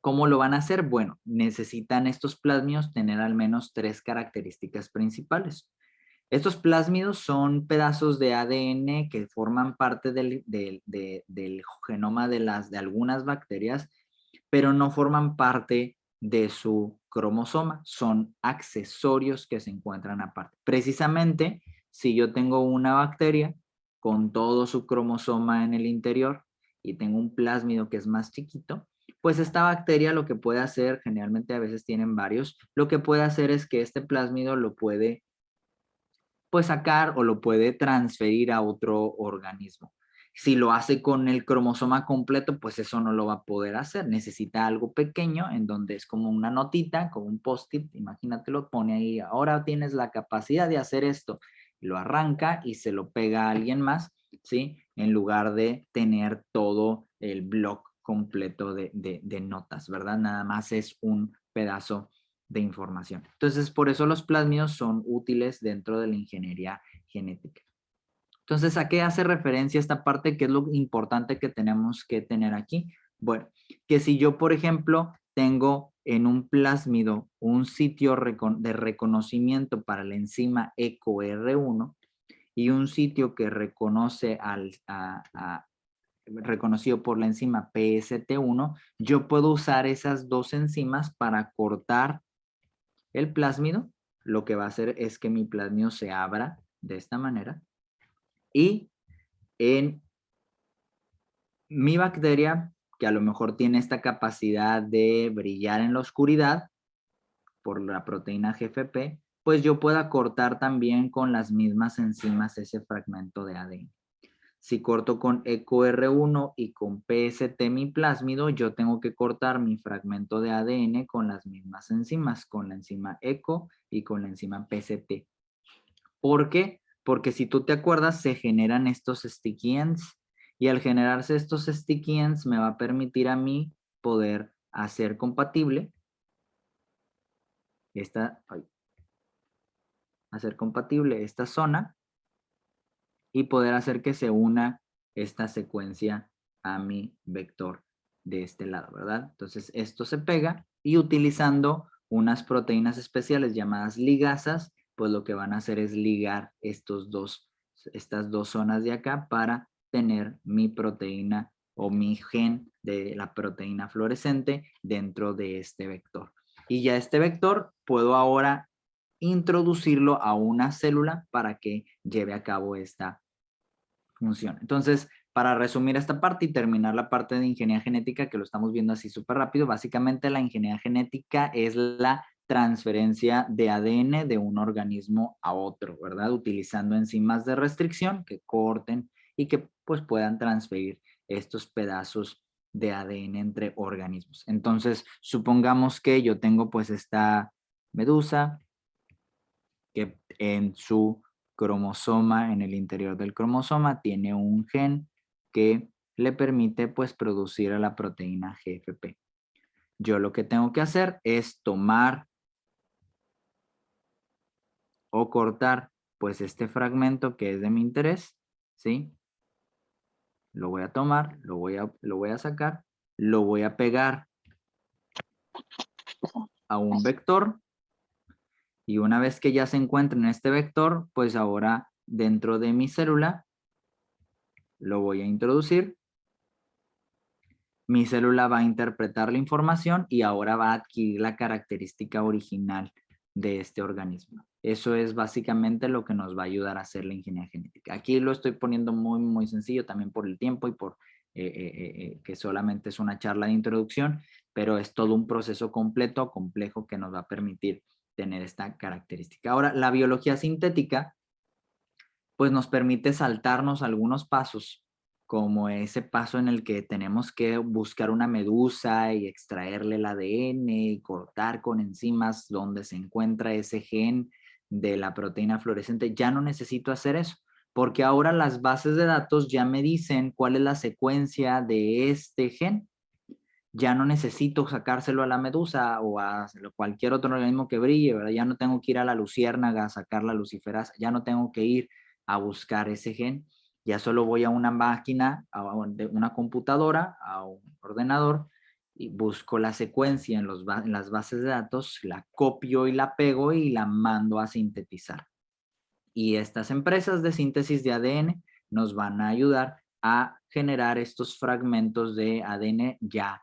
¿Cómo lo van a hacer? Bueno, necesitan estos plásmidos tener al menos 3 características principales. Estos plásmidos son pedazos de ADN que forman parte del genoma de algunas bacterias, pero no forman parte de su cromosoma, son accesorios que se encuentran aparte. Precisamente, si yo tengo una bacteria con todo su cromosoma en el interior y tengo un plásmido que es más chiquito, pues esta bacteria lo que puede hacer, generalmente a veces tienen varios, lo que puede hacer es que este plásmido lo puede pues sacar o lo puede transferir a otro organismo. Si lo hace con el cromosoma completo, pues eso no lo va a poder hacer. Necesita algo pequeño en donde es como una notita, como un post-it, imagínate, lo pone ahí, ahora tienes la capacidad de hacer esto. Lo arranca y se lo pega a alguien más, ¿sí? En lugar de tener todo el bloc completo de notas, ¿verdad? Nada más es un pedazo de información. Entonces, por eso los plásmidos son útiles dentro de la ingeniería genética. Entonces, ¿a qué hace referencia esta parte? ¿Qué es lo importante que tenemos que tener aquí? Bueno, que si yo, por ejemplo, tengo en un plásmido un sitio de reconocimiento para la enzima EcoR1 y un sitio que reconoce reconocido por la enzima PST1, yo puedo usar esas dos enzimas para cortar el plásmido. Lo que va a hacer es que mi plásmido se abra de esta manera y en mi bacteria, que a lo mejor tiene esta capacidad de brillar en la oscuridad por la proteína GFP, pues yo pueda cortar también con las mismas enzimas ese fragmento de ADN. Si corto con EcoR1 y con PST mi plásmido, yo tengo que cortar mi fragmento de ADN con las mismas enzimas, con la enzima ECO y con la enzima PST. ¿Por qué? Porque si tú te acuerdas, se generan estos sticky ends y al generarse estos sticky ends me va a permitir a mí poder hacer compatible esta zona y poder hacer que se una esta secuencia a mi vector de este lado, ¿verdad? Entonces esto se pega y utilizando unas proteínas especiales llamadas ligasas, pues lo que van a hacer es ligar estas dos zonas de acá para tener mi proteína o mi gen de la proteína fluorescente dentro de este vector. Y ya este vector puedo ahora introducirlo a una célula para que lleve a cabo esta función. Entonces, para resumir esta parte y terminar la parte de ingeniería genética, que lo estamos viendo así súper rápido, básicamente la ingeniería genética es la transferencia de ADN de un organismo a otro, ¿verdad? Utilizando enzimas de restricción que corten y que pues puedan transferir estos pedazos de ADN entre organismos. Entonces, supongamos que yo tengo pues esta medusa que en su cromosoma, en el interior del cromosoma, tiene un gen que le permite pues producir a la proteína GFP. Yo lo que tengo que hacer es tomar o cortar pues este fragmento que es de mi interés, ¿sí? Lo voy a tomar, lo voy a sacar, lo voy a pegar a un vector y una vez que ya se encuentra en este vector, pues ahora dentro de mi célula lo voy a introducir. Mi célula va a interpretar la información y ahora va a adquirir la característica original de este organismo. Eso es básicamente lo que nos va a ayudar a hacer la ingeniería genética. Aquí lo estoy poniendo muy, muy sencillo también por el tiempo y por que solamente es una charla de introducción, pero es todo un proceso completo, complejo, que nos va a permitir tener esta característica. Ahora, la biología sintética, pues nos permite saltarnos algunos pasos, como ese paso en el que tenemos que buscar una medusa y extraerle el ADN y cortar con enzimas donde se encuentra ese gen de la proteína fluorescente. Ya no necesito hacer eso, porque ahora las bases de datos ya me dicen cuál es la secuencia de este gen. Ya no necesito sacárselo a la medusa o a cualquier otro organismo que brille, ¿verdad? Ya no tengo que ir a la luciérnaga a sacar la luciferasa, ya no tengo que ir a buscar ese gen, ya solo voy a una máquina, a una computadora, a un ordenador y busco la secuencia en las bases de datos, la copio y la pego y la mando a sintetizar. Y estas empresas de síntesis de ADN nos van a ayudar a generar estos fragmentos de ADN ya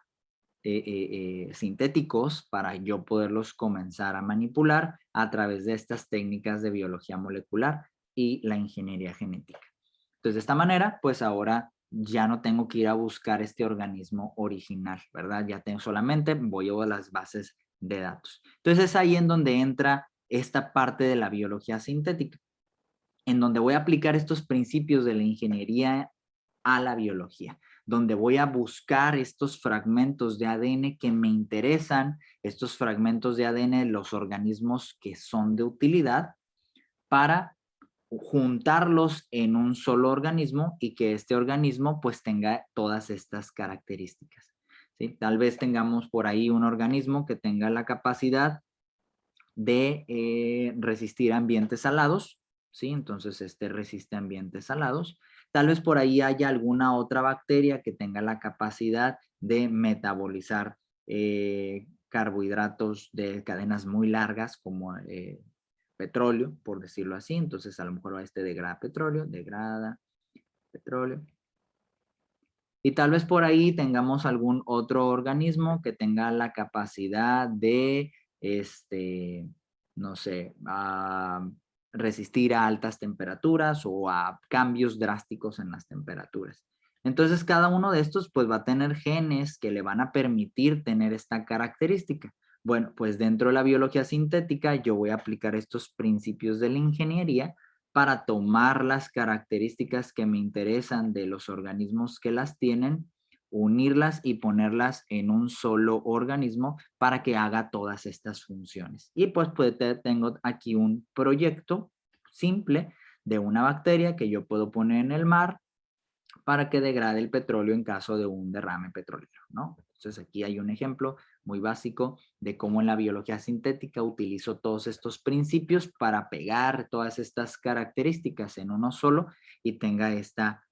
sintéticos para yo poderlos comenzar a manipular a través de estas técnicas de biología molecular y la ingeniería genética. Entonces, de esta manera, pues ahora ya no tengo que ir a buscar este organismo original, ¿verdad? Ya tengo solamente, voy a las bases de datos. Entonces, es ahí en donde entra esta parte de la biología sintética, en donde voy a aplicar estos principios de la ingeniería a la biología, donde voy a buscar estos fragmentos de ADN que me interesan, estos fragmentos de ADN de los organismos que son de utilidad, para juntarlos en un solo organismo y que este organismo pues tenga todas estas características, ¿sí? Tal vez tengamos por ahí un organismo que tenga la capacidad de resistir ambientes salados, ¿sí? Entonces este resiste ambientes salados. Tal vez por ahí haya alguna otra bacteria que tenga la capacidad de metabolizar carbohidratos de cadenas muy largas como petróleo, por decirlo así. Entonces a lo mejor este degrada petróleo. Y tal vez por ahí tengamos algún otro organismo que tenga la capacidad de, no sé, resistir a altas temperaturas o a cambios drásticos en las temperaturas. Entonces cada uno de estos pues va a tener genes que le van a permitir tener esta característica. Bueno, pues dentro de la biología sintética yo voy a aplicar estos principios de la ingeniería para tomar las características que me interesan de los organismos que las tienen, unirlas y ponerlas en un solo organismo para que haga todas estas funciones. Y pues tengo aquí un proyecto simple de una bacteria que yo puedo poner en el mar para que degrade el petróleo en caso de un derrame petrolero, ¿no? Entonces aquí hay un ejemplo muy básico de cómo en la biología sintética utilizo todos estos principios para pegar todas estas características en uno solo y tenga esta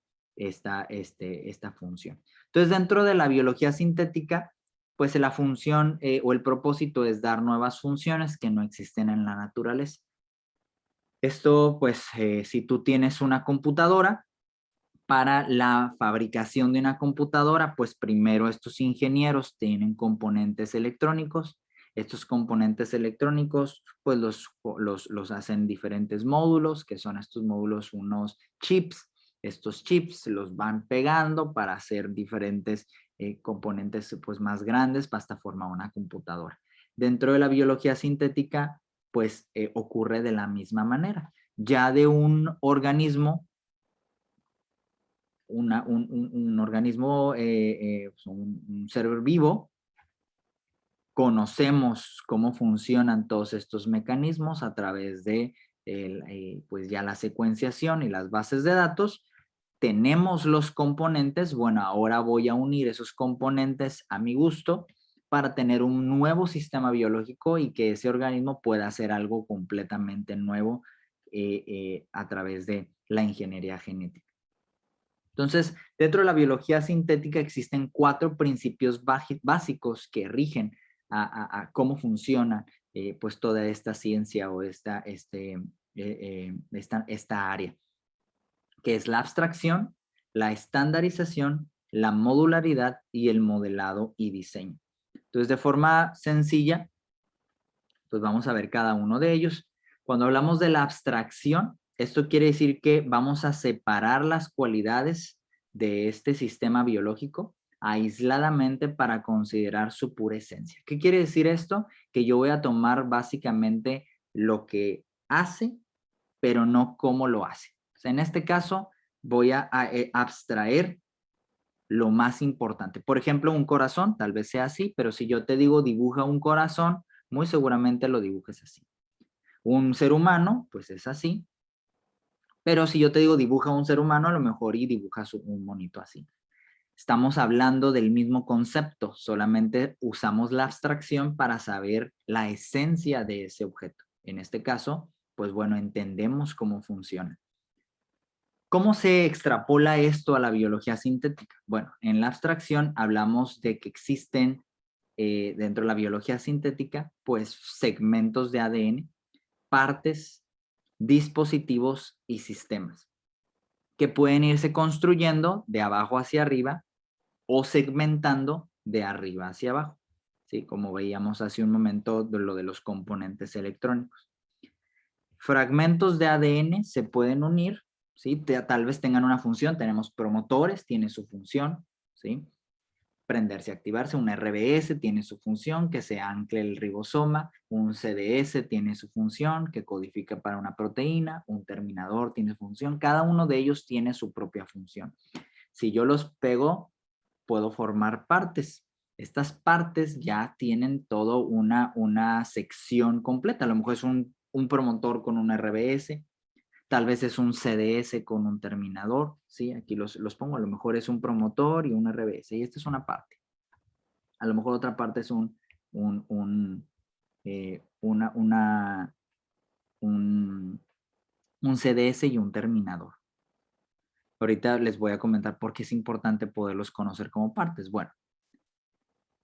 función. Entonces dentro de la biología sintética, pues la función o el propósito es dar nuevas funciones que no existen en la naturaleza. Esto pues si tú tienes una computadora, para la fabricación de una computadora, pues primero estos ingenieros tienen componentes electrónicos. Estos componentes electrónicos, pues los hacen diferentes módulos, que son estos módulos unos chips. Estos chips los van pegando para hacer diferentes componentes pues más grandes hasta formar una computadora. Dentro de la biología sintética, pues ocurre de la misma manera. Ya de un organismo, un organismo, un ser vivo, conocemos cómo funcionan todos estos mecanismos a través de pues ya la secuenciación y las bases de datos. Tenemos los componentes, bueno, ahora voy a unir esos componentes a mi gusto para tener un nuevo sistema biológico y que ese organismo pueda hacer algo completamente nuevo a través de la ingeniería genética. Entonces, dentro de la biología sintética existen 4 principios básicos que rigen a cómo funciona pues toda esta ciencia o esta área, que es la abstracción, la estandarización, la modularidad y el modelado y diseño. Entonces, de forma sencilla, pues vamos a ver cada uno de ellos. Cuando hablamos de la abstracción, esto quiere decir que vamos a separar las cualidades de este sistema biológico aisladamente para considerar su pura esencia. ¿Qué quiere decir esto? Que yo voy a tomar básicamente lo que hace, pero no cómo lo hace. O sea, en este caso voy a abstraer lo más importante. Por ejemplo, un corazón, tal vez sea así, pero si yo te digo dibuja un corazón, muy seguramente lo dibujes así. Un ser humano, pues es así. Pero si yo te digo dibuja un ser humano, a lo mejor y dibujas un monito así. Estamos hablando del mismo concepto, solamente usamos la abstracción para saber la esencia de ese objeto. En este caso, pues bueno, entendemos cómo funciona. ¿Cómo se extrapola esto a la biología sintética? Bueno, en la abstracción hablamos de que existen dentro de la biología sintética, pues segmentos de ADN, partes, dispositivos y sistemas que pueden irse construyendo de abajo hacia arriba o segmentando de arriba hacia abajo, ¿sí? Como veíamos hace un momento de lo de los componentes electrónicos. Fragmentos de ADN se pueden unir, ¿sí? Tal vez tengan una función, tenemos promotores, tiene su función, ¿sí? Prenderse, activarse, un RBS tiene su función, que se ancle el ribosoma, un CDS tiene su función, que codifica para una proteína, un terminador tiene su función, cada uno de ellos tiene su propia función. Si yo los pego, puedo formar partes. Estas partes ya tienen todo una sección completa, a lo mejor es un promotor con un RBS, tal vez es un CDS con un terminador, ¿sí? Aquí los pongo, a lo mejor es un promotor y un RBS, y esta es una parte. A lo mejor otra parte es un CDS y un terminador. Ahorita les voy a comentar por qué es importante poderlos conocer como partes. Bueno,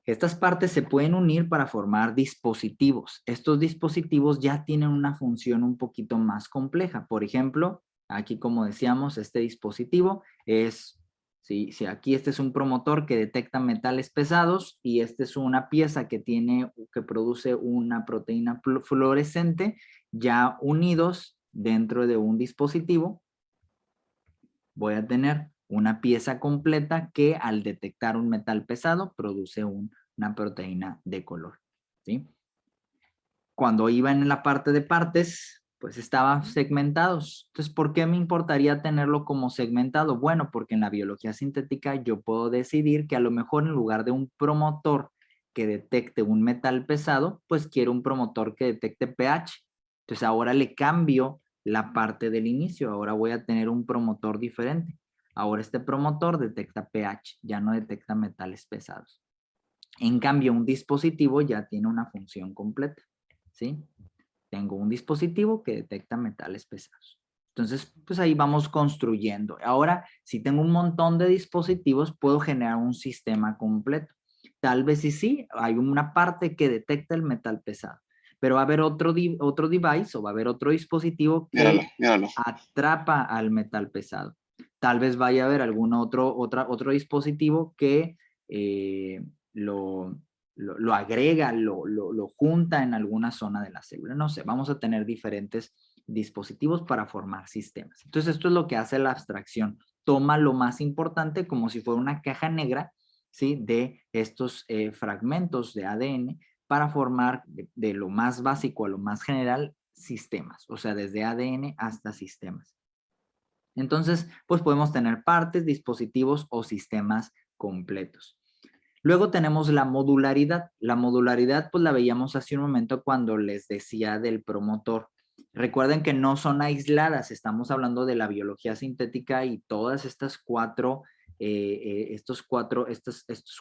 estas partes se pueden unir para formar dispositivos. Estos dispositivos ya tienen una función un poquito más compleja. Por ejemplo, aquí como decíamos, este dispositivo es, si aquí este es un promotor que detecta metales pesados y esta es una pieza que produce una proteína fluorescente, ya unidos dentro de un dispositivo, voy a tener una pieza completa que al detectar un metal pesado produce una proteína de color, ¿sí? Cuando iba en la parte de partes, pues estaban segmentados. Entonces, ¿por qué me importaría tenerlo como segmentado? Bueno, porque en la biología sintética yo puedo decidir que a lo mejor en lugar de un promotor que detecte un metal pesado, pues quiero un promotor que detecte pH. Entonces, ahora le cambio la parte del inicio. Ahora voy a tener un promotor diferente. Ahora este promotor detecta pH, ya no detecta metales pesados. En cambio, un dispositivo ya tiene una función completa, ¿sí? Tengo un dispositivo que detecta metales pesados. Entonces, pues ahí vamos construyendo. Ahora, si tengo un montón de dispositivos, puedo generar un sistema completo. Tal vez sí, hay una parte que detecta el metal pesado, pero va a haber otro device o va a haber otro dispositivo que atrapa al metal pesado. Tal vez vaya a haber algún otro dispositivo que lo agrega, lo junta en alguna zona de la célula. No sé, vamos a tener diferentes dispositivos para formar sistemas. Entonces, esto es lo que hace la abstracción. Toma lo más importante como si fuera una caja negra, ¿sí? De estos fragmentos de ADN para formar de lo más básico a lo más general sistemas, o sea, desde ADN hasta sistemas. Entonces, pues podemos tener partes, dispositivos o sistemas completos. Luego tenemos la modularidad. La modularidad, pues la veíamos hace un momento cuando les decía del promotor. Recuerden que no son aisladas, estamos hablando de la biología sintética y todas estas estos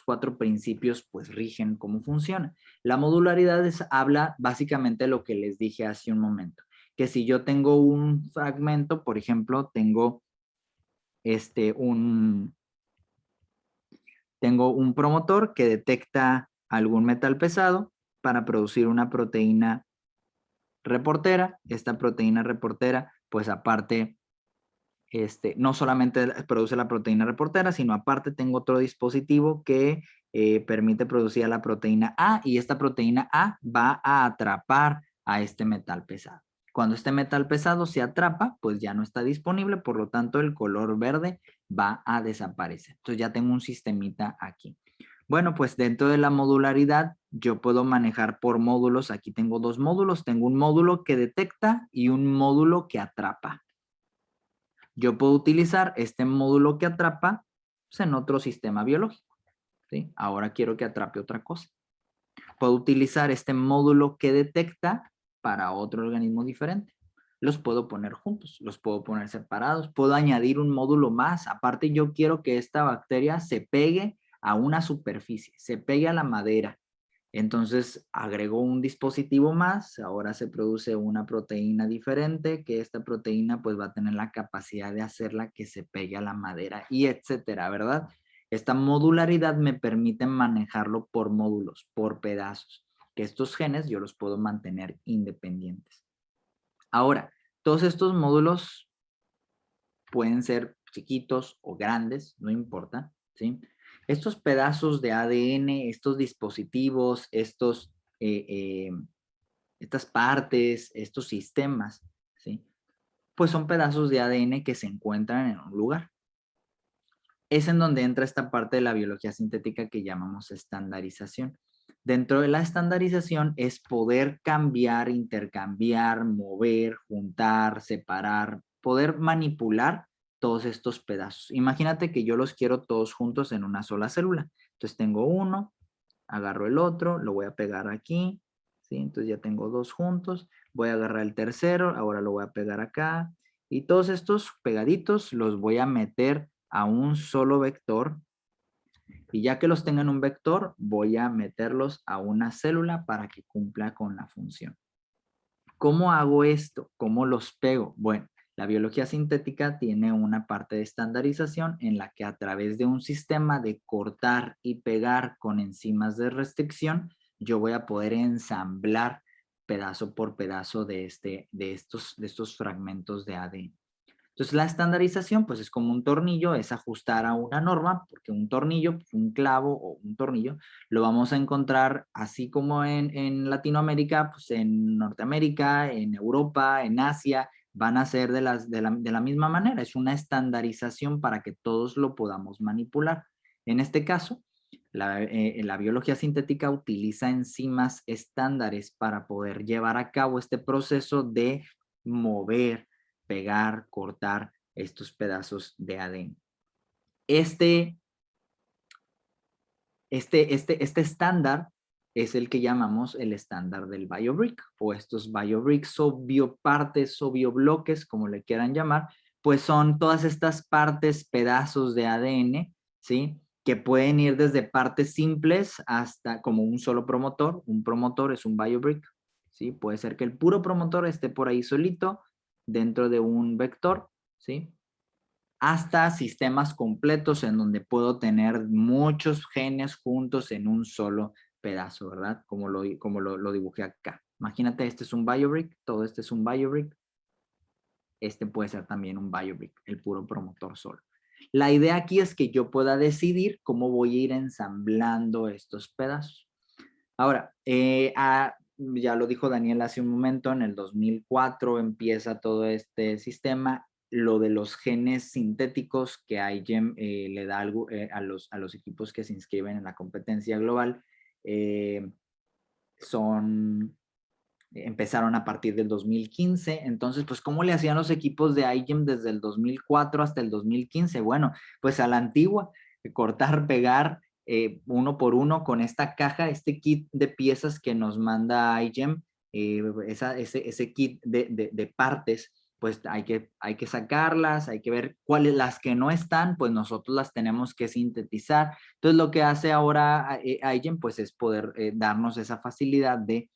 cuatro principios pues rigen cómo funciona. La modularidad habla básicamente de lo que les dije hace un momento, que si yo tengo un fragmento, por ejemplo, tengo un promotor que detecta algún metal pesado para producir una proteína reportera. Esta proteína reportera, pues aparte, no solamente produce la proteína reportera, sino aparte tengo otro dispositivo que permite producir a la proteína A y esta proteína A va a atrapar a este metal pesado. Cuando este metal pesado se atrapa, pues ya no está disponible, por lo tanto el color verde va a desaparecer. Entonces ya tengo un sistemita aquí. Bueno, pues dentro de la modularidad yo puedo manejar por módulos. Aquí tengo dos módulos. Tengo un módulo que detecta y un módulo que atrapa. Yo puedo utilizar este módulo que atrapa pues, en otro sistema biológico, ¿sí? Ahora quiero que atrape otra cosa. Puedo utilizar este módulo que detecta para otro organismo diferente. Los puedo poner juntos, los puedo poner separados. Puedo añadir un módulo más. Aparte, yo quiero que esta bacteria se pegue a una superficie, se pegue a la madera. Entonces agrego un dispositivo más, ahora se produce una proteína diferente, que esta proteína pues va a tener la capacidad de hacerla que se pegue a la madera y etcétera, ¿verdad? Esta modularidad me permite manejarlo por módulos, por pedazos, que estos genes yo los puedo mantener independientes. Ahora, todos estos módulos pueden ser chiquitos o grandes, no importa, ¿sí? Estos pedazos de ADN, estos dispositivos, estas partes, estos sistemas, ¿sí? pues son pedazos de ADN que se encuentran en un lugar. Es en donde entra esta parte de la biología sintética que llamamos estandarización. Dentro de la estandarización es poder cambiar, intercambiar, mover, juntar, separar, poder manipular todos estos pedazos. Imagínate que yo los quiero todos juntos en una sola célula. Entonces tengo uno, agarro el otro, lo voy a pegar aquí, ¿sí? Entonces ya tengo dos juntos, voy a agarrar el tercero, ahora lo voy a pegar acá, y todos estos pegaditos los voy a meter a un solo vector, y ya que los tenga en un vector, voy a meterlos a una célula para que cumpla con la función. ¿Cómo hago esto? ¿Cómo los pego? Bueno, la biología sintética tiene una parte de estandarización en la que a través de un sistema de cortar y pegar con enzimas de restricción, yo voy a poder ensamblar pedazo por pedazo de estos fragmentos de ADN. Entonces la estandarización pues es como un tornillo, es ajustar a una norma, porque un tornillo, un clavo o un tornillo, lo vamos a encontrar así como en Latinoamérica, pues en Norteamérica, en Europa, en Asia, van a ser de la misma manera. Es una estandarización para que todos lo podamos manipular. En este caso, la biología sintética utiliza enzimas estándares para poder llevar a cabo este proceso de mover, pegar, cortar estos pedazos de ADN. Este estándar es el que llamamos el estándar del BioBrick, o estos BioBricks o biopartes o biobloques, como le quieran llamar, pues son todas estas partes, pedazos de ADN, ¿sí? Que pueden ir desde partes simples hasta como un solo promotor. Un promotor es un BioBrick, ¿sí? Puede ser que el puro promotor esté por ahí solito dentro de un vector, ¿sí? Hasta sistemas completos en donde puedo tener muchos genes juntos en un solo pedazo, ¿verdad? Como lo dibujé acá. Imagínate, este es un BioBrick, todo este es un BioBrick. Este puede ser también un BioBrick, el puro promotor solo. La idea aquí es que yo pueda decidir cómo voy a ir ensamblando estos pedazos. Ahora, ya lo dijo Daniel hace un momento, en el 2004 empieza todo este sistema. Lo de los genes sintéticos que IGEM le da algo, a los equipos que se inscriben en la competencia global empezaron a partir del 2015. Entonces, pues, ¿cómo le hacían los equipos de IGEM desde el 2004 hasta el 2015? Bueno, pues a la antigua, cortar, pegar, uno por uno con esta caja, este kit de piezas que nos manda IGEM, ese kit de partes, pues hay que sacarlas, hay que ver cuáles, las que no están, pues nosotros las tenemos que sintetizar. Entonces lo que hace ahora IGEM, pues es poder darnos esa facilidad de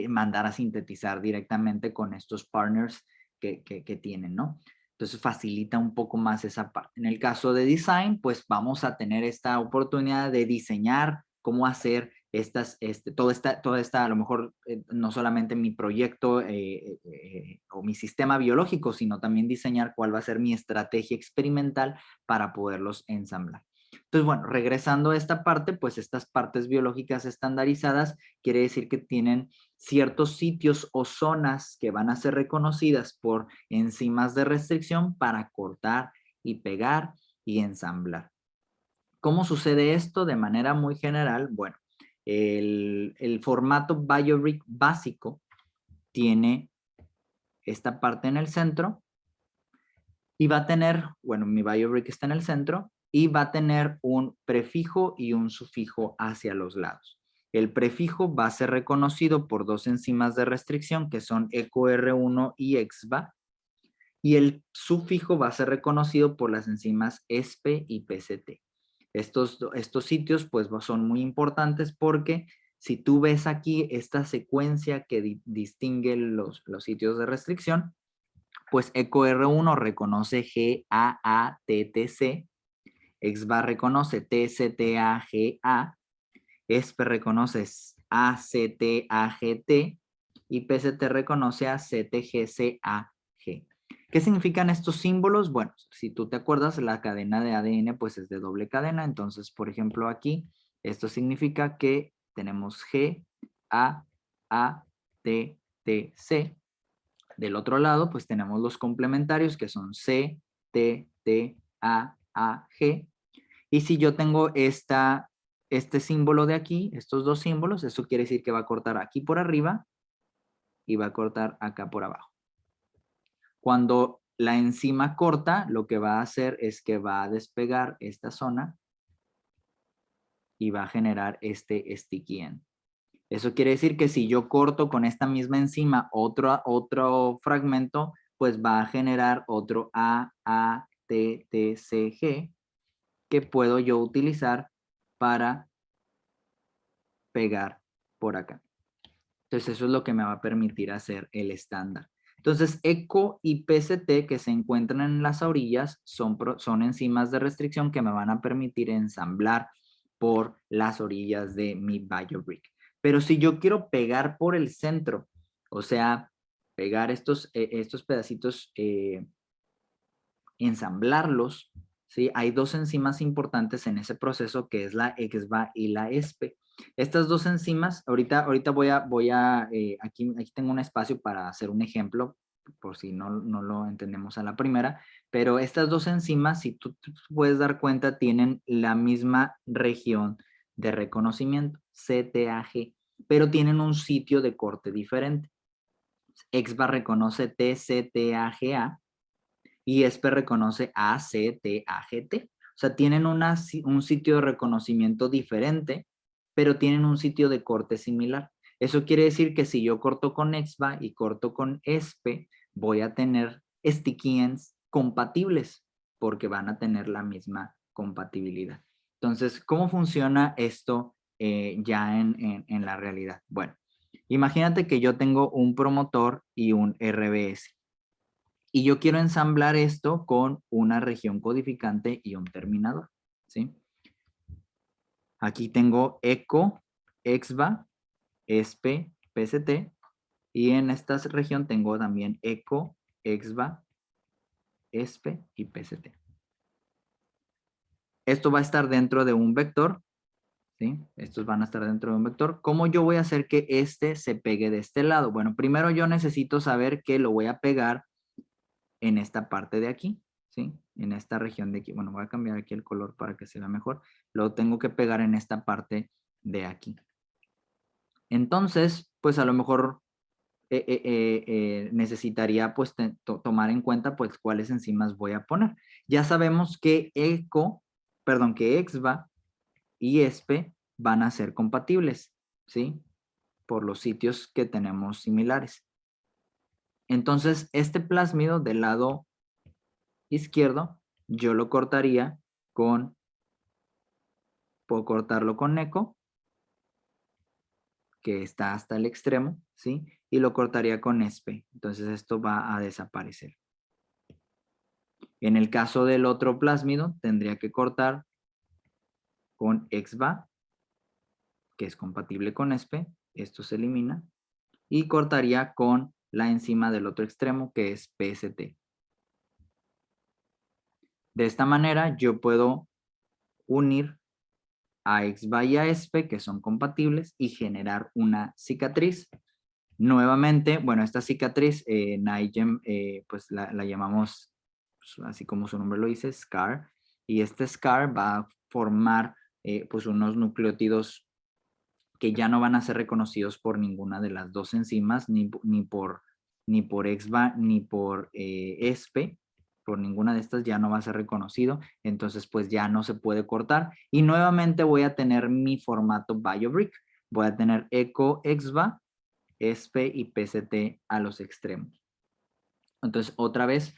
mandar a sintetizar directamente con estos partners que tienen, ¿no? Entonces facilita un poco más esa parte. En el caso de design, pues vamos a tener esta oportunidad de diseñar cómo hacer toda esta, a lo mejor no solamente mi proyecto o mi sistema biológico, sino también diseñar cuál va a ser mi estrategia experimental para poderlos ensamblar. Entonces, bueno, regresando a esta parte, pues estas partes biológicas estandarizadas quiere decir que tienen ciertos sitios o zonas que van a ser reconocidas por enzimas de restricción para cortar y pegar y ensamblar. ¿Cómo sucede esto? De manera muy general, bueno, el formato BioBrick básico tiene esta parte en el centro y va a tener, bueno, mi BioBrick está en el centro y va a tener un prefijo y un sufijo hacia los lados. El prefijo va a ser reconocido por dos enzimas de restricción que son EcoR1 y EXBA, y el sufijo va a ser reconocido por las enzimas ESPE y PCT. Estos sitios pues son muy importantes porque si tú ves aquí esta secuencia que distingue los sitios de restricción, pues EcoR1 reconoce GAATTC, EXBA reconoce TCTAGA, ESPE reconoce ACTAGT y PCT reconoce ACTGCAG. ¿Qué significan estos símbolos? Bueno, si tú te acuerdas, la cadena de ADN pues es de doble cadena. Entonces, por ejemplo, aquí, esto significa que tenemos G, A, T, T, C. Del otro lado, pues tenemos los complementarios que son C, T, T, A, G. Y si yo tengo este símbolo de aquí, estos dos símbolos, eso quiere decir que va a cortar aquí por arriba y va a cortar acá por abajo. Cuando la enzima corta, lo que va a hacer es que va a despegar esta zona y va a generar este sticky end. Eso quiere decir que si yo corto con esta misma enzima otro fragmento, pues va a generar otro A, T, T, C, G que puedo yo utilizar para pegar por acá. Entonces eso es lo que me va a permitir hacer el estándar. Entonces ECO y PCT que se encuentran en las orillas son enzimas de restricción que me van a permitir ensamblar por las orillas de mi BioBrick. Pero si yo quiero pegar por el centro, o sea, pegar estos pedacitos, ensamblarlos, ¿sí? Hay dos enzimas importantes en ese proceso que es la EXVA y la ESPE. Estas dos enzimas, ahorita aquí tengo un espacio para hacer un ejemplo, por si no lo entendemos a la primera, pero estas dos enzimas, si tú puedes dar cuenta, tienen la misma región de reconocimiento, CTAG, pero tienen un sitio de corte diferente. EXVA reconoce TCTAGA y ESPE reconoce ACTAGT. O sea, tienen un sitio de reconocimiento diferente, pero tienen un sitio de corte similar. Eso quiere decir que si yo corto con EXVA y corto con ESPE, voy a tener sticky ends compatibles porque van a tener la misma compatibilidad. Entonces, ¿cómo funciona esto ya en la realidad? Bueno, imagínate que yo tengo un promotor y un RBS. Y yo quiero ensamblar esto con una región codificante y un terminador, ¿sí? Aquí tengo ECO, EXVA, ESPE, PCT, y en esta región tengo también ECO, EXVA, ESPE y PCT. Esto va a estar dentro de un vector, ¿sí? Estos van a estar dentro de un vector. ¿Cómo yo voy a hacer que este se pegue de este lado? Bueno, primero yo necesito saber que lo voy a pegar en esta parte de aquí, ¿sí? En esta región de aquí. Bueno, voy a cambiar aquí el color para que se vea mejor. Lo tengo que pegar en esta parte de aquí. Entonces, pues a lo mejor necesitaría pues tomar en cuenta pues cuáles enzimas voy a poner. Ya sabemos que que EXVA y ESPE van a ser compatibles, ¿sí? Por los sitios que tenemos similares. Entonces, este plásmido del lado izquierdo, yo lo cortaría puedo cortarlo con ECO, que está hasta el extremo, ¿sí? Y lo cortaría con ESPE. Entonces esto va a desaparecer. En el caso del otro plásmido, tendría que cortar con EXVA, que es compatible con ESPE. Esto se elimina. Y cortaría con la enzima del otro extremo, que es PST. De esta manera, yo puedo unir a EXVA y a ESPE, que son compatibles, y generar una cicatriz. Nuevamente, bueno, esta cicatriz, NiGEM, pues la llamamos, pues, así como su nombre lo dice, SCAR, y este SCAR va a formar pues unos nucleótidos que ya no van a ser reconocidos por ninguna de las dos enzimas, ni por EXVA ni por ESPE, por ninguna de estas ya no va a ser reconocido, entonces pues ya no se puede cortar, y nuevamente voy a tener mi formato BioBrick, voy a tener ECO, EXVA, ESPE y PCT a los extremos. Entonces otra vez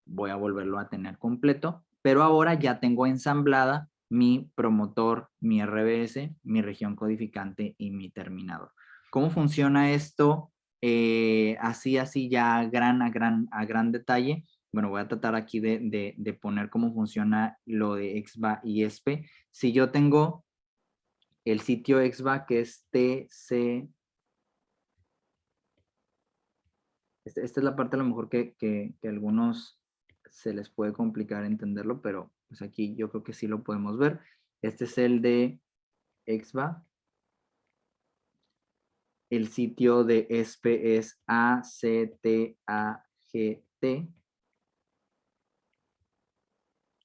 voy a volverlo a tener completo, pero ahora ya tengo ensamblada mi promotor, mi RBS, mi región codificante y mi terminador. ¿Cómo funciona esto? Así ya a gran detalle. Bueno, voy a tratar aquí de poner cómo funciona lo de EXVA y ESPE. Si yo tengo el sitio EXVA que es TC, esta es la parte a lo mejor que a algunos se les puede complicar entenderlo, pero pues aquí yo creo que sí lo podemos ver. Este es el de EXVA. el sitio de ESPE es ACTAGT.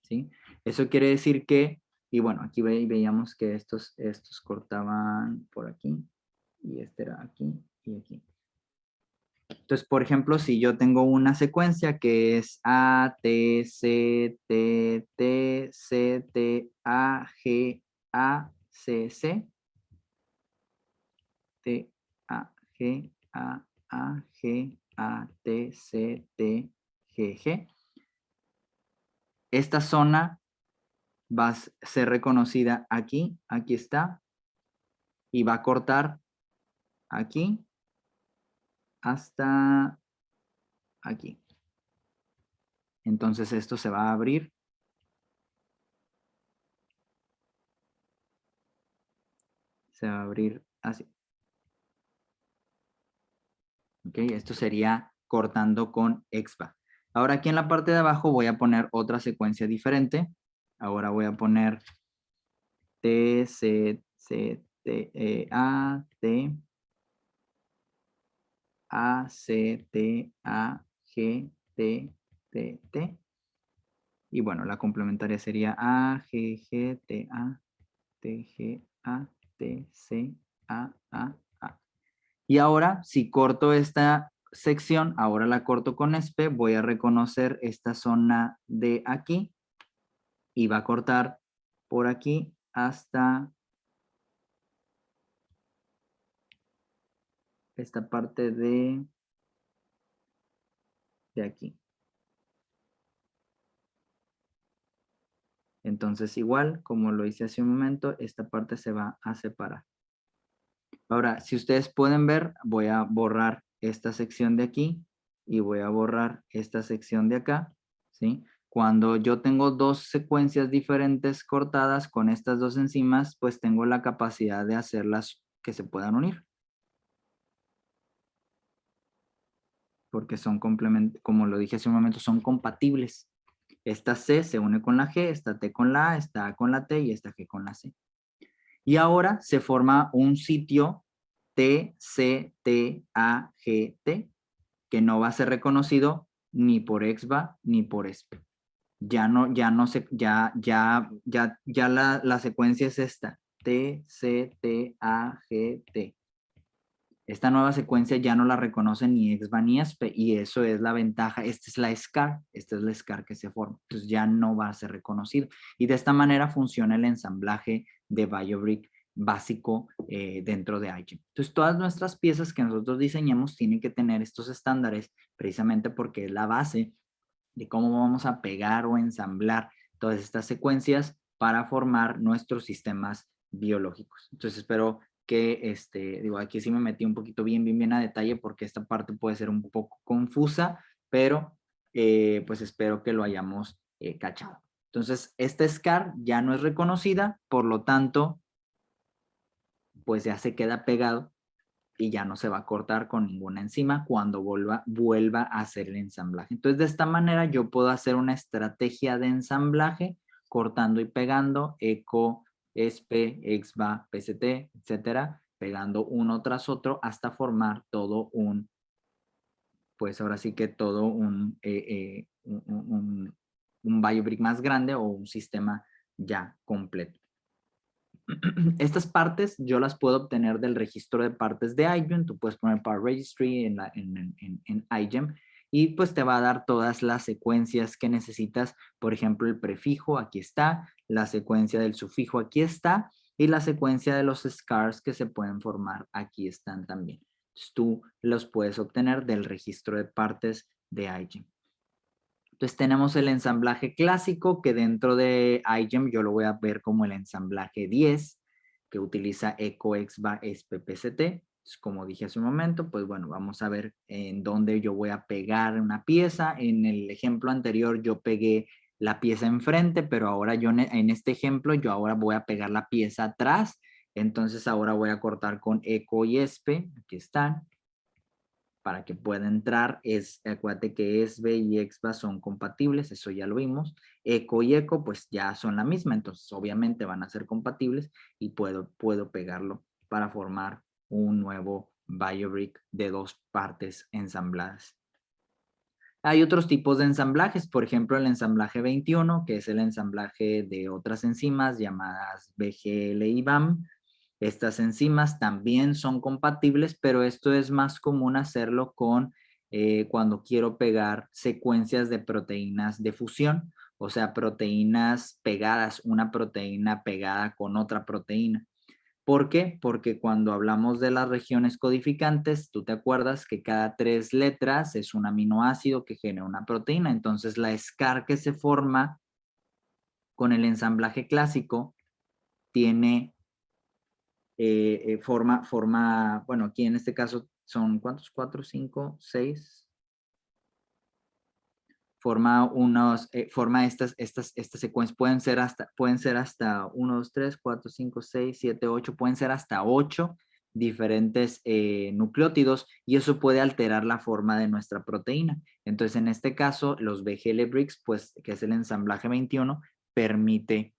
¿Sí? Eso quiere decir que, y bueno, aquí veíamos que estos cortaban por aquí, y este era aquí y aquí. Entonces, por ejemplo, si yo tengo una secuencia que es A, T, C, T, T, C, T, A, G, A, C, C, T, A, G, A, G, A, T, C, T, G, G. Esta zona va a ser reconocida aquí, aquí está, y va a cortar aquí hasta aquí. Entonces esto se va a abrir. Se va a abrir así. Ok, esto sería cortando con EXBA. Ahora aquí en la parte de abajo voy a poner otra secuencia diferente. Ahora voy a poner T, C, C, T, A, T, A, C, T, A, G, T, T, T. Y bueno, la complementaria sería A, G, G, T, A, T, G, A, T, C, A, A. Y ahora, si corto esta sección, ahora la corto con ESPE, voy a reconocer esta zona de aquí y va a cortar por aquí hasta esta parte de aquí. Entonces, igual, como lo hice hace un momento, esta parte se va a separar. Ahora, si ustedes pueden ver, voy a borrar esta sección de aquí y voy a borrar esta sección de acá, ¿sí? Cuando yo tengo dos secuencias diferentes cortadas con estas dos enzimas, pues tengo la capacidad de hacerlas que se puedan unir. Porque son complementarias, como lo dije hace un momento, son compatibles. Esta C se une con la G, esta T con la A, esta A con la T y esta G con la C. Y ahora se forma un sitio TCTAGT que no va a ser reconocido ni por EXBA ni por ESPE. Ya la secuencia es esta, TCTAGT. Esta nueva secuencia ya no la reconoce ni EXBA ni ESPE y eso es la ventaja. Esta es la SCAR que se forma. Entonces ya no va a ser reconocido. Y de esta manera funciona el ensamblaje de BioBrick básico dentro de iGEM. Entonces todas nuestras piezas que nosotros diseñemos tienen que tener estos estándares precisamente porque es la base de cómo vamos a pegar o ensamblar todas estas secuencias para formar nuestros sistemas biológicos. Entonces espero que, digo, aquí sí me metí un poquito bien a detalle porque esta parte puede ser un poco confusa, pero pues espero que lo hayamos cachado. Entonces, esta SCAR ya no es reconocida, por lo tanto, pues ya se queda pegado y ya no se va a cortar con ninguna enzima cuando vuelva a hacer el ensamblaje. Entonces, de esta manera yo puedo hacer una estrategia de ensamblaje cortando y pegando, ECO, ESPE, EXBA, PCT, etcétera, pegando uno tras otro hasta formar todo un, pues ahora sí que todo un BioBrick más grande o un sistema ya completo. Estas partes yo las puedo obtener del registro de partes de iGEM. Tú puedes poner Part Registry en iGEM y pues te va a dar todas las secuencias que necesitas. Por ejemplo, el prefijo, aquí está. La secuencia del sufijo, aquí está. Y la secuencia de los scars que se pueden formar, aquí están también. Entonces, tú los puedes obtener del registro de partes de iGEM. Entonces tenemos el ensamblaje clásico que dentro de iGEM yo lo voy a ver como el ensamblaje 10 que utiliza ECO, EXBA, ESPE, PCT. Entonces, como dije hace un momento, pues bueno, vamos a ver en dónde yo voy a pegar una pieza. En el ejemplo anterior yo pegué la pieza enfrente, pero ahora yo en este ejemplo yo ahora voy a pegar la pieza atrás. Entonces ahora voy a cortar con ECO y ESPE, aquí están. Para que pueda entrar, acuérdate que ESBE y EXBA son compatibles, eso ya lo vimos. ECO y ECO pues ya son la misma, entonces obviamente van a ser compatibles y puedo pegarlo para formar un nuevo BioBrick de 2 partes ensambladas. Hay otros tipos de ensamblajes, por ejemplo, el ensamblaje 21, que es el ensamblaje de otras enzimas llamadas BGL y BAM. Estas enzimas también son compatibles, pero esto es más común hacerlo con cuando quiero pegar secuencias de proteínas de fusión, o sea, proteínas pegadas, una proteína pegada con otra proteína. ¿Por qué? Porque cuando hablamos de las regiones codificantes, tú te acuerdas que cada 3 letras es un aminoácido que genera una proteína. Entonces, la SCAR que se forma con el ensamblaje clásico tiene bueno, aquí en este caso son, ¿cuántos? 4, 5, 6. Forma estas secuencias, pueden ser hasta 1, 2, 3, 4, 5, 6, 7, 8, pueden ser hasta 8 diferentes nucleótidos y eso puede alterar la forma de nuestra proteína. Entonces, en este caso, los BGL Bricks, pues, que es el ensamblaje 21, permite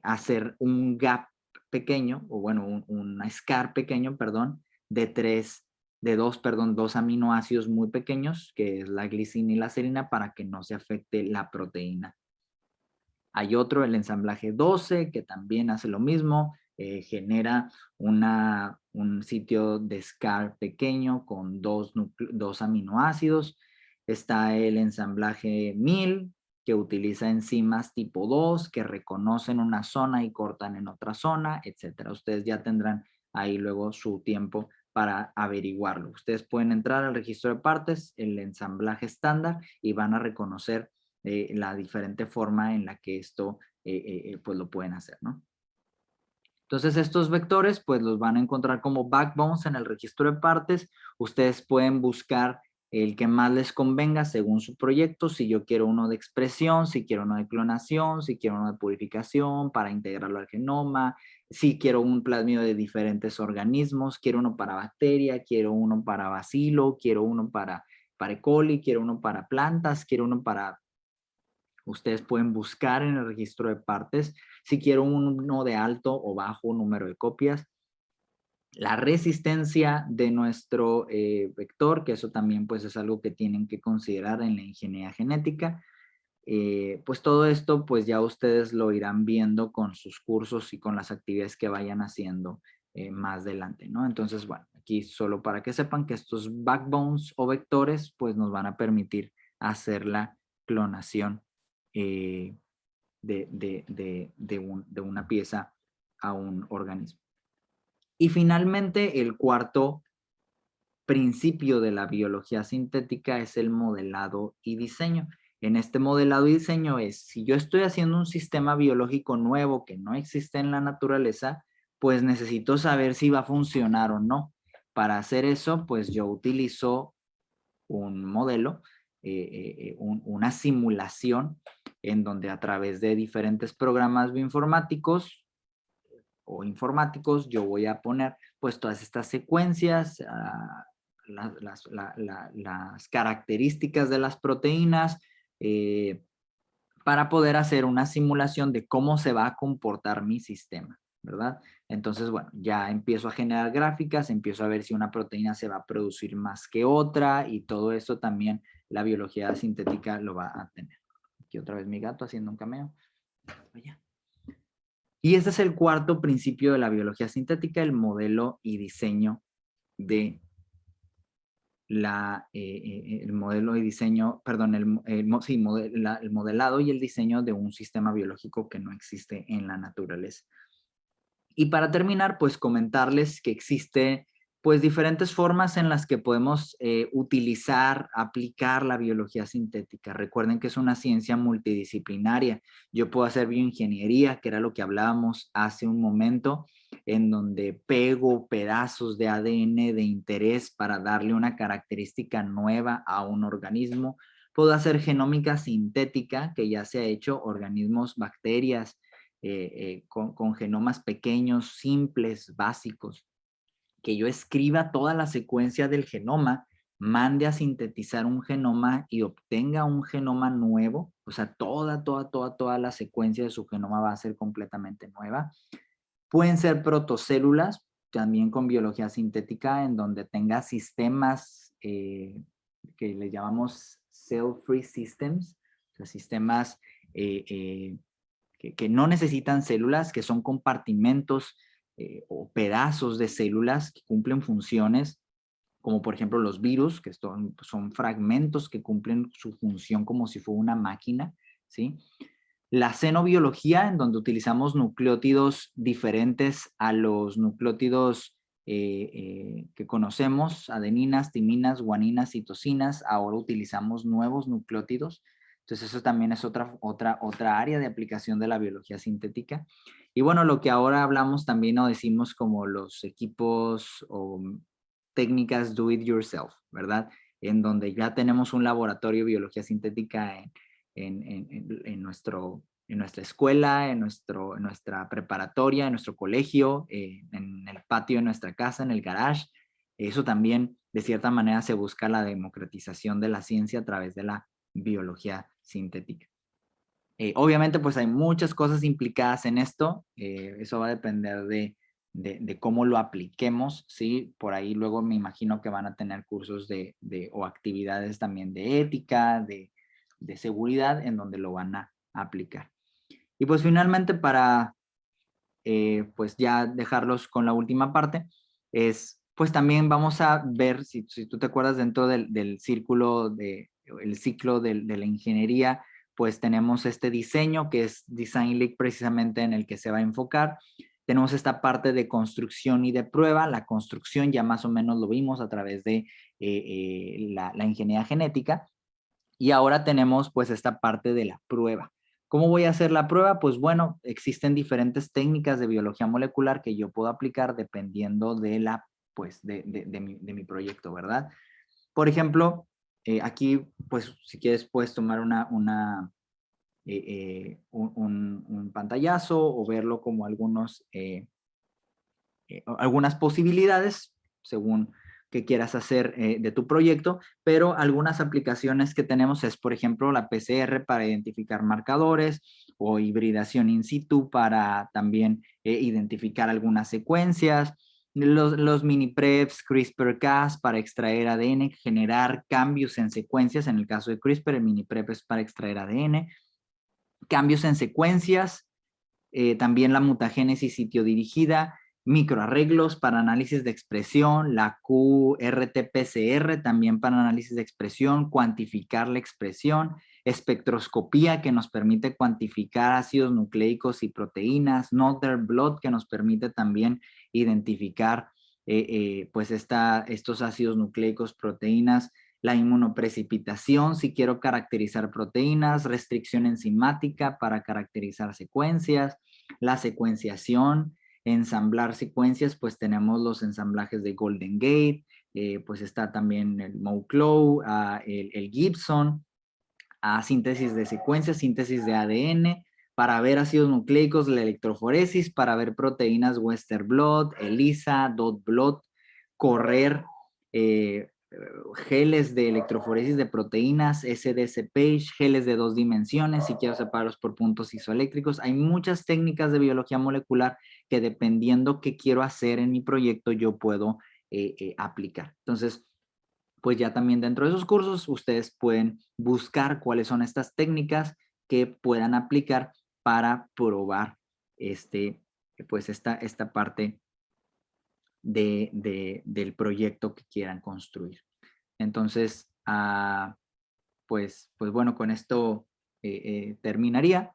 hacer un gap pequeño, o bueno, un SCAR pequeño, perdón, de dos aminoácidos muy pequeños, que es la glicina y la serina, para que no se afecte la proteína. Hay otro, el ensamblaje 12, que también hace lo mismo, genera un sitio de SCAR pequeño con dos aminoácidos. Está el ensamblaje 1000, que utiliza enzimas tipo 2, que reconocen una zona y cortan en otra zona, etc. Ustedes ya tendrán ahí luego su tiempo para averiguarlo. Ustedes pueden entrar al registro de partes, el ensamblaje estándar, y van a reconocer la diferente forma en la que esto pues lo pueden hacer, ¿no? Entonces estos vectores pues los van a encontrar como backbones en el registro de partes. Ustedes pueden buscar el que más les convenga según su proyecto. Si yo quiero uno de expresión, si quiero uno de clonación, si quiero uno de purificación para integrarlo al genoma, si quiero un plasmido de diferentes organismos, quiero uno para bacteria, quiero uno para bacilo, quiero uno para E. coli, quiero uno para plantas, quiero uno para... Ustedes pueden buscar en el registro de partes si quiero uno de alto o bajo número de copias. La resistencia de nuestro vector, que eso también pues es algo que tienen que considerar en la ingeniería genética. Pues todo esto pues ya ustedes lo irán viendo con sus cursos y con las actividades que vayan haciendo más adelante, ¿no? Entonces, bueno, aquí solo para que sepan que estos backbones o vectores pues nos van a permitir hacer la clonación de una pieza a un organismo. Y finalmente, el cuarto principio de la biología sintética es el modelado y diseño. En este modelado y diseño es, si yo estoy haciendo un sistema biológico nuevo que no existe en la naturaleza, pues necesito saber si va a funcionar o no. Para hacer eso, pues yo utilizo un modelo, una simulación en donde a través de diferentes programas bioinformáticos o informáticos yo voy a poner pues todas estas secuencias, las características de las proteínas para poder hacer una simulación de cómo se va a comportar mi sistema, ¿verdad? Entonces, bueno, ya empiezo a generar gráficas, empiezo a ver si una proteína se va a producir más que otra y todo esto también la biología sintética lo va a tener. Aquí otra vez mi gato haciendo un cameo. Vaya. Y este es el cuarto principio de la biología sintética, el modelo y diseño de el modelo y diseño, perdón, el modelado y el diseño de un sistema biológico que no existe en la naturaleza. Y para terminar, pues comentarles que existe pues diferentes formas en las que podemos utilizar, aplicar la biología sintética. Recuerden que es una ciencia multidisciplinaria. Yo puedo hacer bioingeniería, que era lo que hablábamos hace un momento, en donde pego pedazos de ADN de interés para darle una característica nueva a un organismo. Puedo hacer genómica sintética, que ya se ha hecho, organismos, bacterias, con genomas pequeños, simples, básicos. Que yo escriba toda la secuencia del genoma, mande a sintetizar un genoma y obtenga un genoma nuevo, o sea, toda la secuencia de su genoma va a ser completamente nueva. Pueden ser protocélulas, también con biología sintética, en donde tenga sistemas que le llamamos cell-free systems, o sea, sistemas que no necesitan células, que son compartimentos o pedazos de células que cumplen funciones, como por ejemplo los virus, que son fragmentos que cumplen su función como si fuera una máquina, ¿sí? La xenobiología, en donde utilizamos nucleótidos diferentes a los nucleótidos que conocemos, adeninas, timinas, guaninas, citosinas. Ahora utilizamos nuevos nucleótidos. Entonces eso también es otra área de aplicación de la biología sintética. Y bueno, lo que ahora hablamos también o decimos como los equipos o técnicas do it yourself, ¿verdad? En donde ya tenemos un laboratorio de biología sintética en nuestra escuela, en nuestra preparatoria, en nuestro colegio, en el patio de nuestra casa, en el garage. Eso también, de cierta manera, se busca la democratización de la ciencia a través de la biología sintética. Obviamente, pues hay muchas cosas implicadas en esto. Eso va a depender de cómo lo apliquemos, ¿sí? Por ahí luego me imagino que van a tener cursos o actividades también de ética, de seguridad, en donde lo van a aplicar. Y pues finalmente, para pues ya dejarlos con la última parte, pues también vamos a ver, si tú te acuerdas, dentro del ciclo de la ingeniería, pues tenemos este diseño que es Design League, precisamente en el que se va a enfocar. Tenemos esta parte de construcción y de prueba. La construcción ya más o menos lo vimos a través de la ingeniería genética. Y ahora tenemos pues esta parte de la prueba. ¿Cómo voy a hacer la prueba? Pues bueno, existen diferentes técnicas de biología molecular que yo puedo aplicar dependiendo de mi proyecto, ¿verdad? Por ejemplo, aquí, pues si quieres puedes tomar un pantallazo o verlo como algunas posibilidades según que quieras hacer de tu proyecto, pero algunas aplicaciones que tenemos es, por ejemplo, la PCR para identificar marcadores o hibridación in situ para también identificar algunas secuencias, los mini preps, CRISPR-Cas para extraer ADN, generar cambios en secuencias. En el caso de CRISPR, el mini prep es para extraer ADN, cambios en secuencias, también la mutagénesis sitio dirigida, microarreglos para análisis de expresión, la QRT-PCR también para análisis de expresión, cuantificar la expresión, espectroscopía que nos permite cuantificar ácidos nucleicos y proteínas, Noether Blot que nos permite también identificar pues estos ácidos nucleicos, proteínas, la inmunoprecipitación si quiero caracterizar proteínas, restricción enzimática para caracterizar secuencias, la secuenciación, ensamblar secuencias, pues tenemos los ensamblajes de Golden Gate, pues está también el Mouklow, el Gibson, síntesis de secuencias, síntesis de ADN, para ver ácidos nucleicos, la electroforesis, para ver proteínas Western Blot, ELISA, Dot Blot, correr geles de electroforesis de proteínas, SDC Page, geles de 2 dimensiones, si quiero separarlos por puntos isoeléctricos. Hay muchas técnicas de biología molecular que dependiendo qué quiero hacer en mi proyecto, yo puedo aplicar. Entonces, pues ya también dentro de esos cursos, ustedes pueden buscar cuáles son estas técnicas que puedan aplicar para probar pues esta parte del proyecto que quieran construir. Entonces, pues bueno, con esto terminaría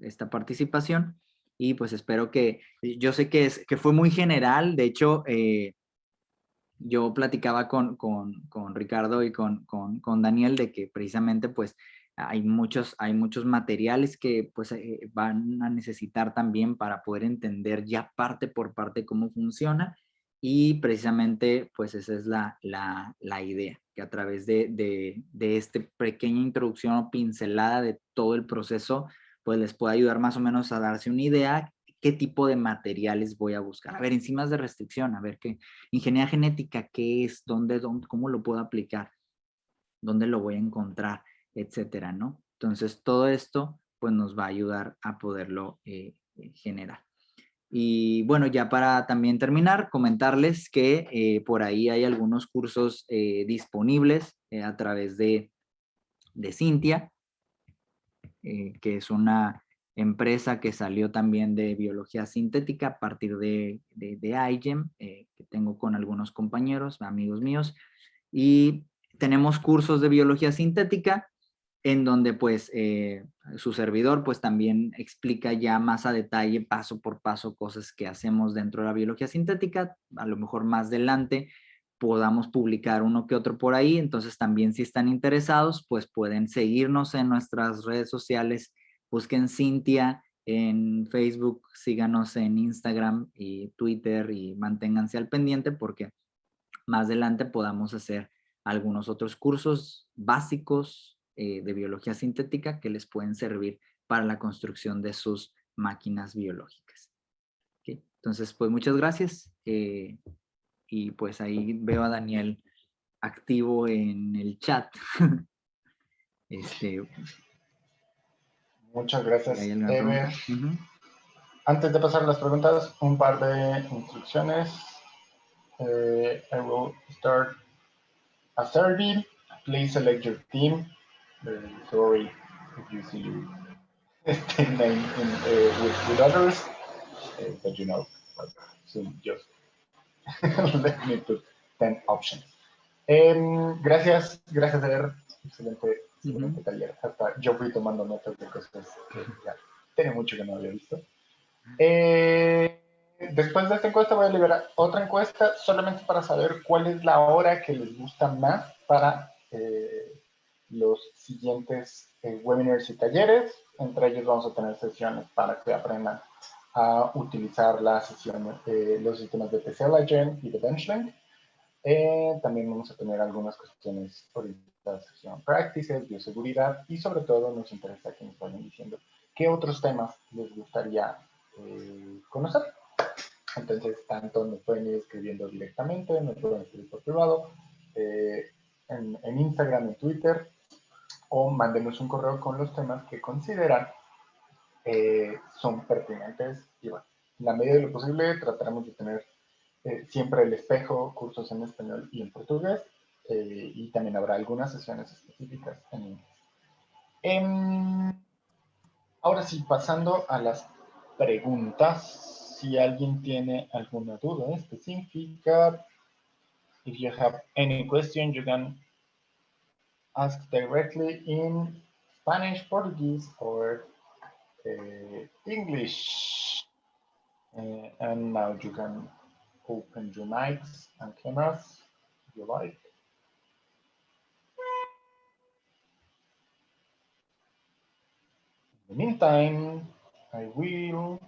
esta participación y pues espero que, yo sé que fue muy general. De hecho, yo platicaba con Ricardo y con Daniel de que precisamente pues hay muchos materiales que pues van a necesitar también para poder entender ya parte por parte cómo funciona, y precisamente pues esa es la idea, que a través de esta pequeña introducción o pincelada de todo el proceso pues les pueda ayudar más o menos a darse una idea qué tipo de materiales voy a buscar. A ver, enzimas de restricción, a ver qué, ingeniería genética, qué es, dónde, cómo lo puedo aplicar, dónde lo voy a encontrar, etcétera, ¿no? Entonces, todo esto, pues nos va a ayudar a poderlo generar. Y bueno, ya para también terminar, comentarles que por ahí hay algunos cursos disponibles a través de Cintia, que es una empresa que salió también de biología sintética a partir de iGEM, que tengo con algunos compañeros, amigos míos, y tenemos cursos de biología sintética en donde pues su servidor pues también explica ya más a detalle, paso por paso, cosas que hacemos dentro de la biología sintética. A lo mejor más adelante podamos publicar uno que otro por ahí, entonces también si están interesados pues pueden seguirnos en nuestras redes sociales, busquen Cintia en Facebook, síganos en Instagram y Twitter y manténganse al pendiente porque más adelante podamos hacer algunos otros cursos básicos de biología sintética que les pueden servir para la construcción de sus máquinas biológicas. ¿Okay? Entonces, pues muchas gracias. Y pues ahí veo a Daniel activo en el chat. Muchas ¿Hay gracias, alguna Ever. pregunta? Antes de pasar a las preguntas, un par de instrucciones. I will start a survey. Please select your team. Sorry if you see your name with others, but you know, so just let me put 10 options. Gracias, Ever. Excelente taller. Hasta yo fui tomando notas de cosas que ya tiene mucho que no había visto. Después de esta encuesta voy a liberar otra encuesta solamente para saber cuál es la hora que les gusta más para los siguientes webinars y talleres. Entre ellos vamos a tener sesiones para que aprendan a utilizar la sesión, los sistemas de TCL y de Benchling. También vamos a tener algunas cuestiones orientación practices, bioseguridad y sobre todo nos interesa que nos vayan diciendo qué otros temas les gustaría conocer. Entonces, tanto nos pueden ir escribiendo directamente, nos pueden escribir por privado, en Instagram, en Twitter, o mándenos un correo con los temas que consideran son pertinentes. Y bueno, en la medida de lo posible trataremos de tener siempre el espejo, cursos en español y en portugués, y también habrá algunas sesiones específicas en inglés. Ahora sí, pasando a las preguntas, si alguien tiene alguna duda específica, if you have any question, you can ask directly in Spanish, Portuguese, or English. And now you can open your mics and cameras if you like. In the meantime, I will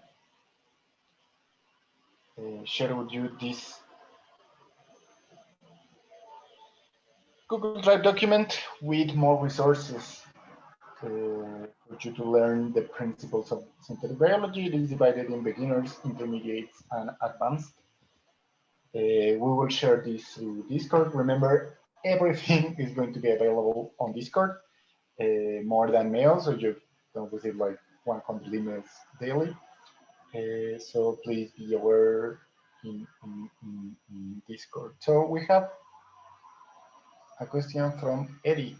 share with you this Google Drive document with more resources for you to learn the principles of synthetic biology. It is divided in beginners, intermediates, and advanced. We will share this through Discord. Remember, everything is going to be available on Discord, more than mail, so you don't receive like 100 emails daily. So please be aware in Discord. So we have a question from Eric.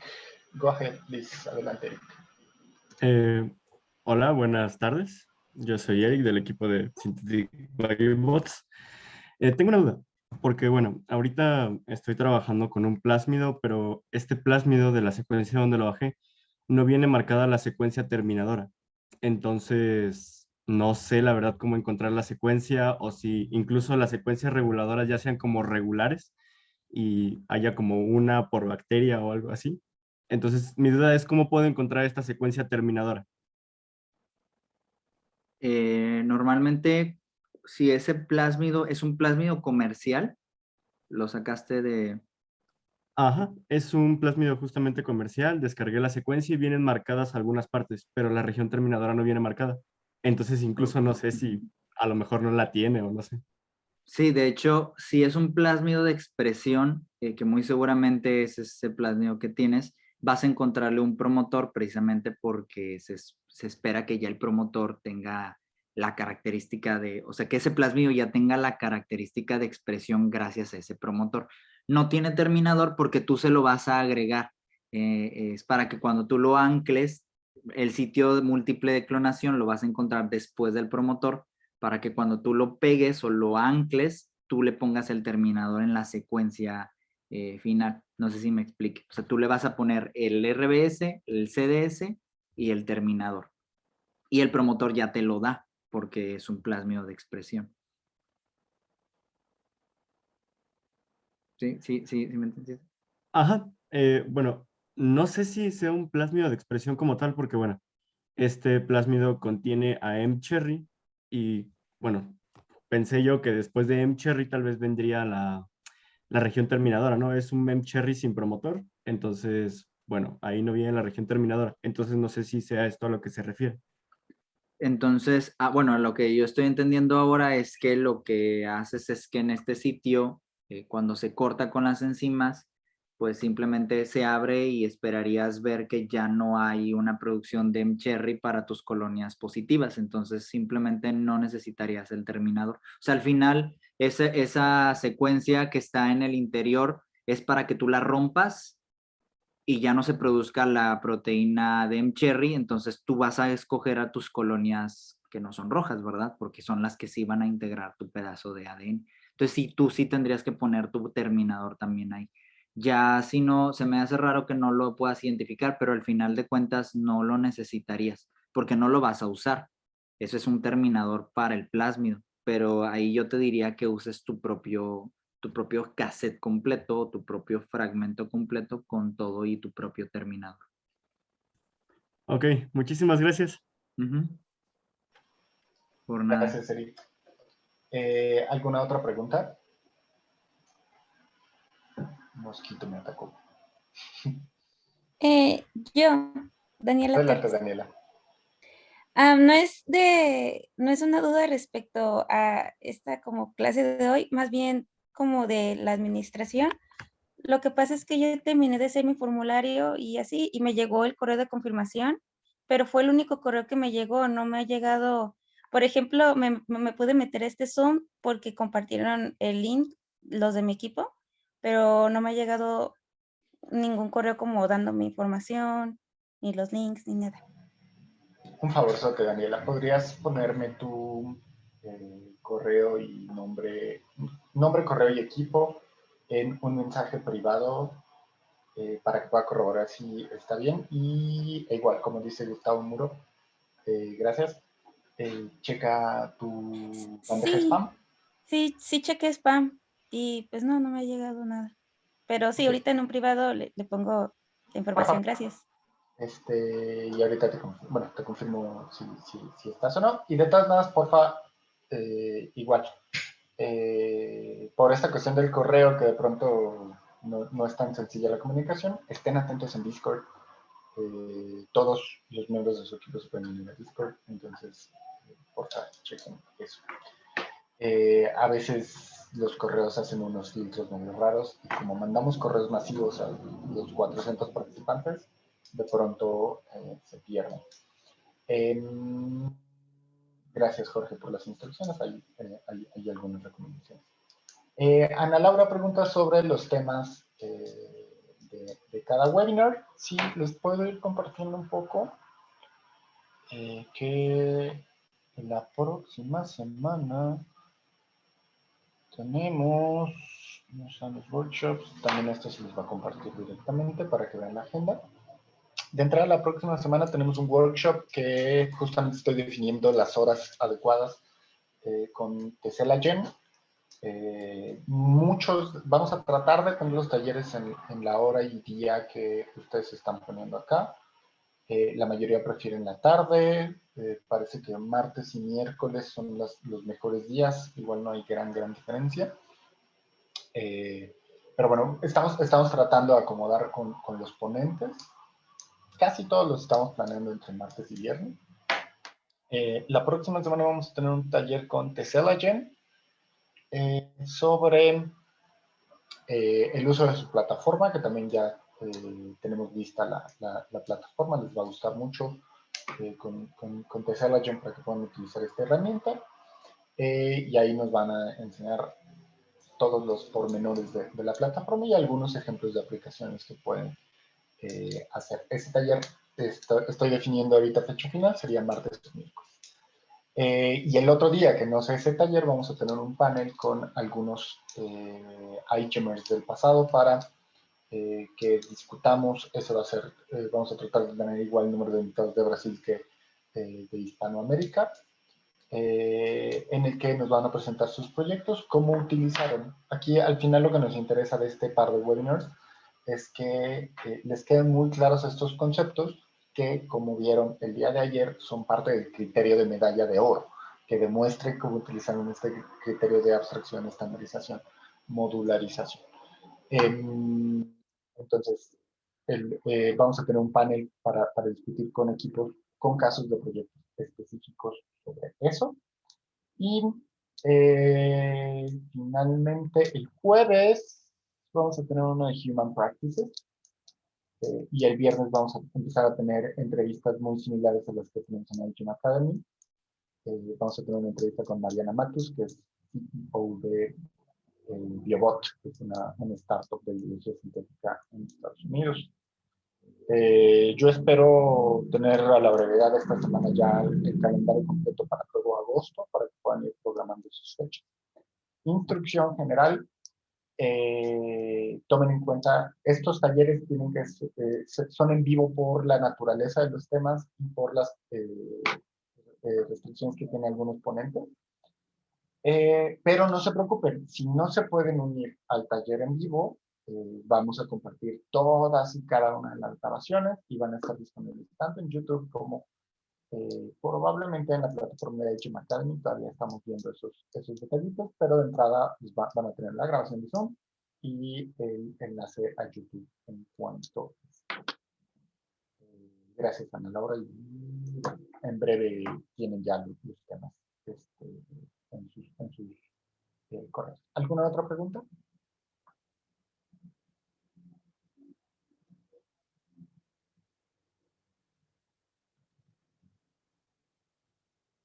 Go ahead, please. Adelante, Eric. Hola, buenas tardes. Yo soy Eric del equipo de Synthetic Biobots. Tengo una duda, porque bueno, ahorita estoy trabajando con un plásmido, pero este plásmido de la secuencia donde lo bajé no viene marcada la secuencia terminadora. Entonces, no sé la verdad cómo encontrar la secuencia o si incluso las secuencias reguladoras ya sean como regulares y haya como una por bacteria o algo así. Entonces, mi duda es cómo puedo encontrar esta secuencia terminadora. Normalmente, si ese plásmido es un plásmido comercial, lo sacaste de... Ajá, es un plásmido justamente comercial, descargué la secuencia y vienen marcadas algunas partes, pero la región terminadora no viene marcada. Entonces incluso no sé si a lo mejor no la tiene o no sé. Sí, de hecho, si es un plásmido de expresión, que muy seguramente es ese plásmido que tienes, vas a encontrarle un promotor precisamente porque se espera que ya el promotor tenga la característica de, o sea, que ese plásmido ya tenga la característica de expresión gracias a ese promotor. No tiene terminador porque tú se lo vas a agregar. Es para que cuando tú lo ancles, el sitio múltiple de clonación lo vas a encontrar después del promotor, para que cuando tú lo pegues o lo ancles, tú le pongas el terminador en la secuencia final. No sé si me explique. O sea, tú le vas a poner el RBS, el CDS y el terminador. Y el promotor ya te lo da, porque es un plásmido de expresión. ¿Sí me entendiste? Ajá, bueno, no sé si sea un plásmido de expresión como tal, porque bueno, este plásmido contiene a mCherry y bueno, pensé yo que después de mCherry tal vez vendría la región terminadora, ¿no? Es un mCherry sin promotor, entonces, bueno, ahí no viene la región terminadora, entonces no sé si sea esto a lo que se refiere. Entonces, bueno, lo que yo estoy entendiendo ahora es que lo que haces es que en este sitio, cuando se corta con las enzimas, pues simplemente se abre y esperarías ver que ya no hay una producción de mCherry para tus colonias positivas. Entonces, simplemente no necesitarías el terminador. O sea, al final, esa secuencia que está en el interior es para que tú la rompas y ya no se produzca la proteína de mCherry, entonces tú vas a escoger a tus colonias que no son rojas, ¿verdad? Porque son las que sí van a integrar tu pedazo de ADN. Entonces sí, tú sí tendrías que poner tu terminador también ahí. Ya si no, se me hace raro que no lo puedas identificar, pero al final de cuentas no lo necesitarías, porque no lo vas a usar. Eso es un terminador para el plásmido, pero ahí yo te diría que uses tu propio cassette completo o tu propio fragmento completo con todo y tu propio terminador. Ok, muchísimas gracias. Por nada. Gracias, Eric. ¿Alguna otra pregunta? Mosquito me atacó. Yo, Daniela Adelante, Torres. Daniela. No es una duda respecto a esta como clase de hoy, más bien como de la administración. Lo que pasa es que yo terminé de hacer mi formulario y así, y me llegó el correo de confirmación, pero fue el único correo que me llegó, no me ha llegado, por ejemplo, me pude meter a este Zoom porque compartieron el link los de mi equipo, pero no me ha llegado ningún correo como dándome información, ni los links, ni nada. Un favorzote, Daniela. ¿Podrías ponerme tu correo y nombre, correo y equipo en un mensaje privado para que pueda corroborar si está bien? Y igual, como dice Gustavo Muro, gracias. Checa tu bandeja Sí, spam. sí chequé spam y pues no me ha llegado nada. Pero sí, Ok, ahorita en un privado le pongo la información, porfa. gracias. Y ahorita te confirmo si estás o no. Y de todas maneras, porfa, igual, por esta cuestión del correo que de pronto no es tan sencilla la comunicación, estén atentos en Discord. Todos los miembros de su equipo se pueden unir a Discord, entonces, porfa, chequen eso. A veces los correos hacen unos filtros medio raros y como mandamos correos masivos a los 400 participantes, de pronto se pierden. Gracias, Jorge, por las instrucciones. Hay algunas recomendaciones. Ana Laura pregunta sobre los temas de cada webinar. Sí, les puedo ir compartiendo un poco. Que la próxima semana tenemos los workshops. También esto se les va a compartir directamente para que vean la agenda. De entrada, la próxima semana tenemos un workshop que justamente estoy definiendo las horas adecuadas con Tesela Gen. Vamos a tratar de tener los talleres en la hora y día que ustedes están poniendo acá. La mayoría prefieren la tarde. Parece que martes y miércoles son los mejores días. Igual no hay gran diferencia. Pero bueno, estamos tratando de acomodar con los ponentes. Casi todos los estamos planeando entre martes y viernes. La próxima semana vamos a tener un taller con Tesela Gen sobre el uso de su plataforma, que también ya tenemos lista la plataforma, les va a gustar mucho con Tesseract para que puedan utilizar esta herramienta. Y ahí nos van a enseñar todos los pormenores de la plataforma y algunos ejemplos de aplicaciones que pueden hacer. Este taller estoy definiendo ahorita fecha final, sería martes o miércoles. Y el otro día, que no sé ese taller, vamos a tener un panel con algunos iGEMers del pasado para que discutamos. Eso va a ser, vamos a tratar de tener igual el número de invitados de Brasil que de Hispanoamérica, en el que nos van a presentar sus proyectos, cómo utilizaron. Aquí al final lo que nos interesa de este par de webinars es que les queden muy claros estos conceptos que, como vieron el día de ayer, son parte del criterio de medalla de oro, que demuestre cómo utilizaron este criterio de abstracción, estandarización, modularización. Entonces, vamos a tener un panel para discutir con equipos, con casos de proyectos específicos sobre eso. Y finalmente, el jueves vamos a tener uno de Human Practices. Y el viernes vamos a empezar a tener entrevistas muy similares a las que tenemos en IGEM Academy. Vamos a tener una entrevista con Mariana Matus, que es CEO de Biobot, que es una startup de biología sintética en Estados Unidos. Yo espero tener a la brevedad de esta semana ya el calendario completo para luego agosto, para que puedan ir programando sus fechas. Instrucción general. Tomen en cuenta, estos talleres tienen que son en vivo por la naturaleza de los temas y por las restricciones que tienen algunos ponentes. Pero no se preocupen, si no se pueden unir al taller en vivo, vamos a compartir todas y cada una de las grabaciones y van a estar disponibles tanto en YouTube como probablemente en la plataforma de IGEM Academy. Todavía estamos viendo esos detallitos, pero de entrada pues, van a tener la grabación de Zoom y el enlace a YouTube en cuanto. Gracias, Ana Laura. Y en breve tienen ya los temas en sus correos. ¿Alguna otra pregunta?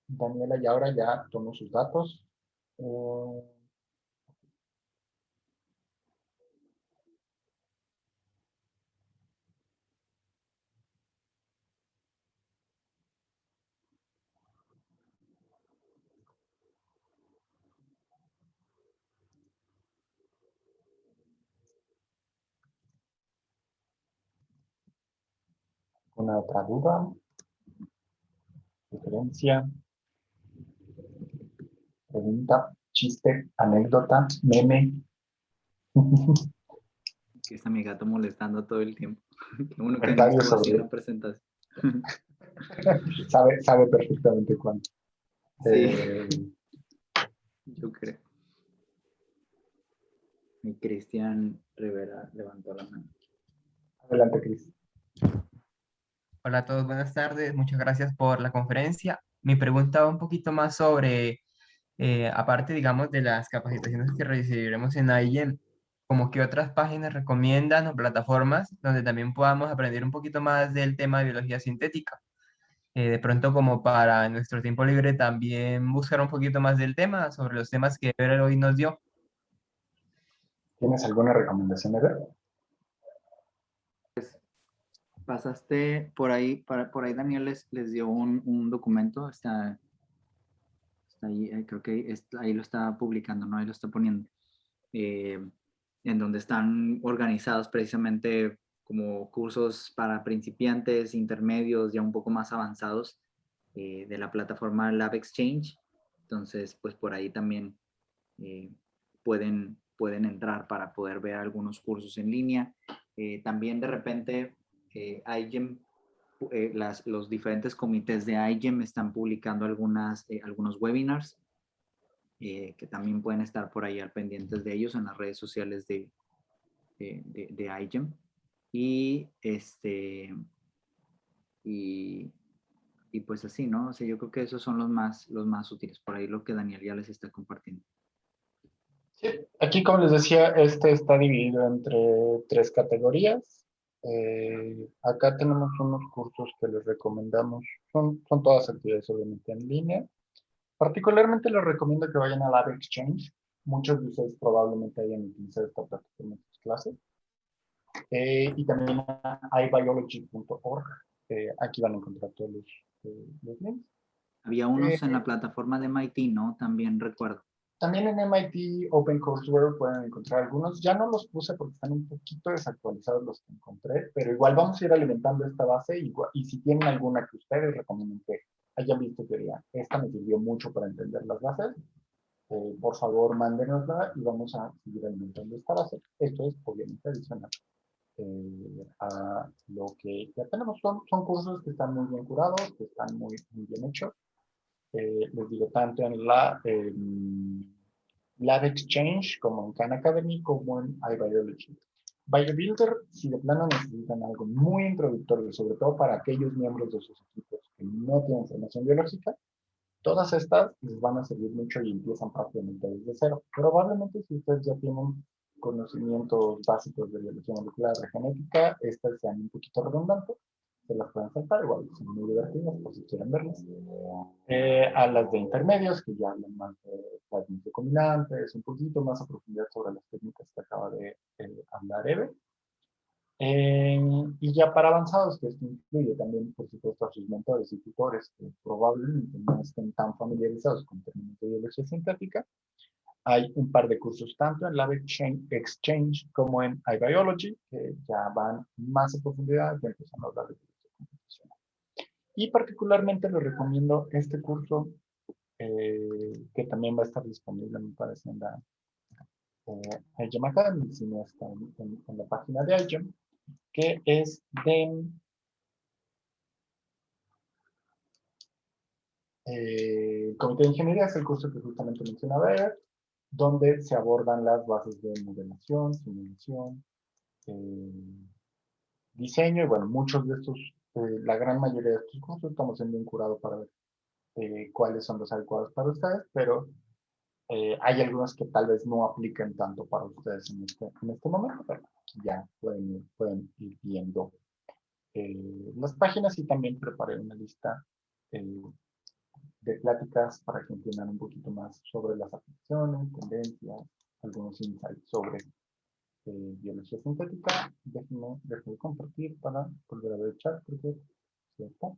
Daniela, y ahora ya tomo sus datos. ¿Una otra duda? ¿Sugerencia? ¿Pregunta? ¿Chiste? ¿Anécdota? ¿Meme? Que está mi gato molestando todo el tiempo. Qué bueno que no Comentario estuvo sobre- haciendo presentación. sabe perfectamente cuánto. Sí, yo creo. Y Cristian Rivera levantó la mano. Adelante, Cris. Hola a todos, buenas tardes. Muchas gracias por la conferencia. Mi pregunta va un poquito más sobre, aparte, digamos, de las capacitaciones que recibiremos en IGEM, como que otras páginas recomiendan o plataformas donde también podamos aprender un poquito más del tema de biología sintética. De pronto, como para en nuestro tiempo libre también buscar un poquito más del tema, sobre los temas que Ever hoy nos dio. ¿Tienes alguna recomendación, Eder? Pasaste por ahí, por ahí Daniel les dio un documento, está ahí, creo que ahí lo está publicando, ¿no? Ahí lo está poniendo, en donde están organizados precisamente como cursos para principiantes, intermedios, ya un poco más avanzados, de la plataforma Lab Exchange. Entonces, pues por ahí también pueden entrar para poder ver algunos cursos en línea. También de repente IGEM, los diferentes comités de IGEM están publicando algunos webinars que también pueden estar por ahí al pendientes de ellos en las redes sociales de IGEM. Y y pues así, ¿no? O sea, yo creo que esos son los más útiles. Por ahí lo que Daniel ya les está compartiendo. Sí, aquí, como les decía, este está dividido entre 3 categorías. Acá tenemos unos cursos que les recomendamos. Son todas actividades obviamente en línea. Particularmente les recomiendo que vayan a Lab Exchange. Muchos de ustedes probablemente hayan utilizado esta plataforma en sus clases. Y también a iBiology.org. Aquí van a encontrar todos los links. Había unos en la plataforma de MIT, ¿no? También recuerdo. También en MIT OpenCourseWare pueden encontrar algunos. Ya no los puse porque están un poquito desactualizados los que encontré, pero igual vamos a ir alimentando esta base y si tienen alguna que ustedes recomienden que hayan visto que digan, esta me sirvió mucho para entender las bases, por favor mándenosla y vamos a seguir alimentando esta base. Esto es obviamente adicional a lo que ya tenemos. Son cursos que están muy bien curados, que están muy bien hechos. Les digo, tanto en la Lab Exchange como en Khan Academy como en iBiology. BioBuilder, si de plano necesitan algo muy introductorio, sobre todo para aquellos miembros de sus equipos que no tienen formación biológica, todas estas les van a servir mucho y empiezan prácticamente desde cero. Probablemente si ustedes ya tienen conocimientos básicos de biología molecular, de genética, estas sean un poquito redundantes, se las pueden saltar, igual son muy divertidas por si quieren verlas. A las de intermedios, que ya hablan más de plasmidos recombinantes, un poquito más a profundidad sobre las técnicas que acaba de hablar Eve. Y ya para avanzados, que esto incluye también, por supuesto, a sus mentores y tutores que probablemente no estén tan familiarizados con términos de biología sintética, hay un par de cursos tanto en Lab Exchange como en iBiology, que ya van más a profundidad, ya empiezan a hablar de biología computacional. Y particularmente les recomiendo este curso, que también va a estar disponible, me parece, en la iGEM Academy, si no está en la página de iGEM, que es de Comité de Ingeniería, es el curso que justamente mencionaba Eder, donde se abordan las bases de modelación, simulación, diseño, y bueno, muchos de estos, la gran mayoría de estos cursos estamos siendo un curado para ver cuáles son los adecuados para ustedes, pero hay algunos que tal vez no apliquen tanto para ustedes en este momento, pero ya pueden ir viendo las páginas y también preparé una lista de pláticas para que entiendan un poquito más sobre las aplicaciones, tendencias, algunos insights sobre biología sintética. Déjenme compartir para volver a ver el chat porque ya está.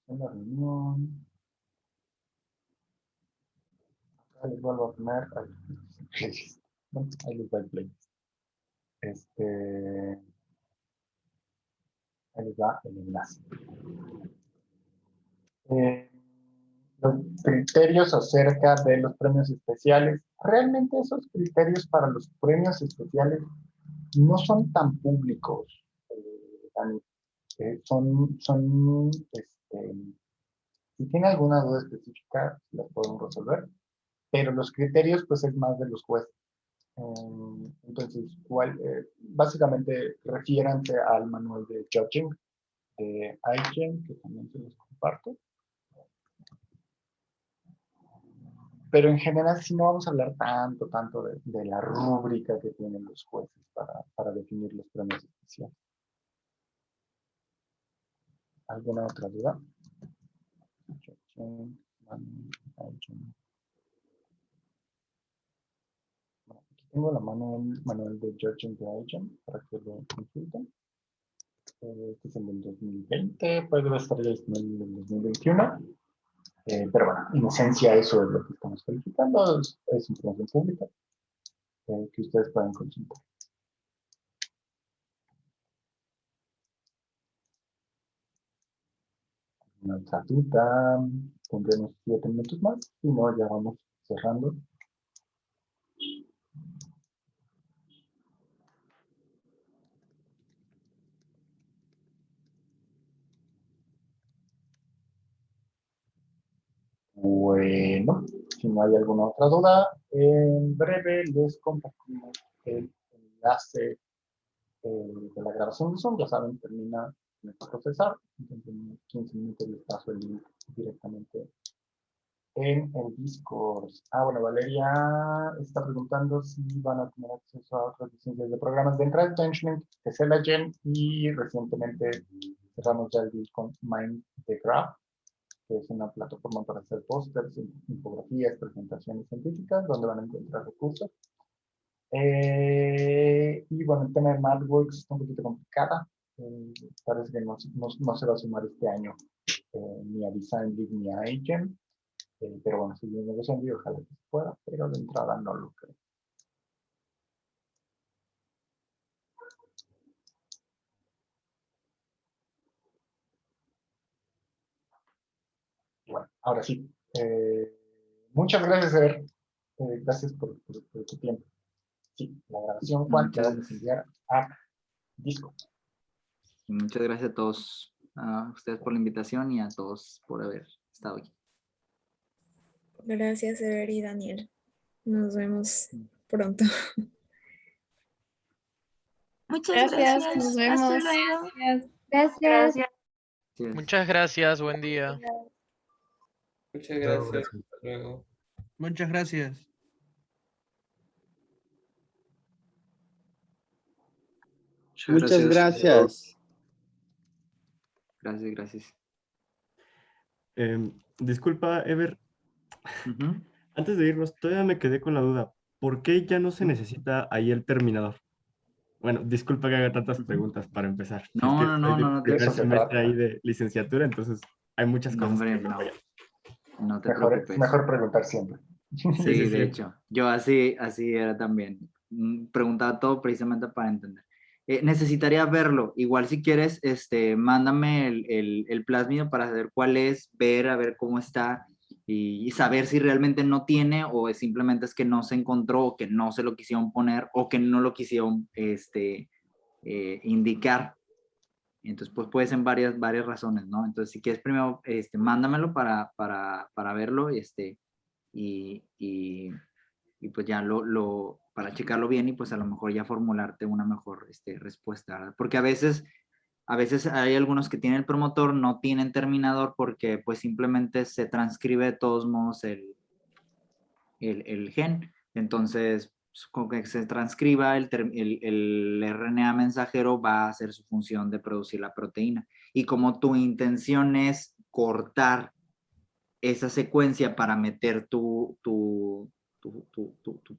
En la reunión. Acá les vuelvo a poner playlist. Bueno, ahí les va el playlist. Ahí les va el enlace. Los criterios acerca de los premios especiales. Realmente esos criterios para los premios especiales no son tan públicos, Dani. Si tiene alguna duda específica, las podemos resolver, pero los criterios pues es más de los jueces. Entonces, básicamente refiéranse al manual de judging de iGEM, que también se los comparto. Pero en general sí no vamos a hablar tanto de la rúbrica que tienen los jueces para definir los premios especiales. ¿Alguna otra duda? Aquí tengo la manual de Judging the iGEM para que lo consulten. Este es el del 2020, pues debe estar ya disponible en el 2021. Pero bueno, en esencia eso es lo que estamos calificando, es información pública que ustedes pueden consultar. Una otra duda, tendremos 7 minutos más, si no ya vamos cerrando. Bueno, si no hay alguna otra duda, en breve les compartimos el enlace de la grabación de Zoom. Ya saben, termina de procesar. Entonces, en 15 minutos les paso el link directamente en el Discord. Bueno, Valeria está preguntando si van a tener acceso a otras licencias de programas de entrada Benchmark, que es el Agent, y recientemente cerramos ya el deal con Mind the Graph, que es una plataforma para hacer pósters, infografías, presentaciones científicas, donde van a encontrar recursos. Y bueno, el tema de MathWorks está un poquito complicada. Parece que no se va a sumar este año ni a Design League ni a Agent. Pero bueno, seguimos negociando y ojalá que se pueda, pero de entrada no lo creo. Bueno, ahora sí. Muchas gracias, Ever. Gracias por tu tiempo. Sí, la grabación, Juan, te vamos a enviar a Discord. Muchas gracias a todos, a ustedes por la invitación y a todos por haber estado aquí. Gracias, Ever y Daniel. Nos vemos pronto. Muchas Gracias, gracias. nos Hasta vemos. luego. Gracias. Muchas gracias, buen día. Muchas gracias. Hasta luego. Muchas gracias. Muchas gracias. Gracias. Disculpa, Ever. Antes de irnos, todavía me quedé con la duda. ¿Por qué ya no se necesita ahí el terminador? Bueno, disculpa que haga tantas preguntas para empezar. No, primer semestre ahí de licenciatura, entonces hay muchas cosas. Hombre, no te preocupes. Mejor preguntar siempre. Sí, de hecho. Yo así era también. Preguntaba todo precisamente para entender. Necesitaría verlo. Igual si quieres, mándame el plásmido para saber cuál es, a ver cómo está y saber si realmente no tiene o simplemente es que no se encontró o que no se lo quisieron poner o que no lo quisieron indicar. Entonces, pues puede ser varias razones, ¿no? Entonces, si quieres primero, mándamelo para verlo y pues ya para checarlo bien y pues a lo mejor ya formularte una mejor respuesta, ¿verdad? Porque a veces hay algunos que tienen el promotor, no tienen terminador porque pues simplemente se transcribe de todos modos el gen. Entonces, con que se transcriba el RNA mensajero va a hacer su función de producir la proteína. Y como tu intención es cortar esa secuencia para meter tu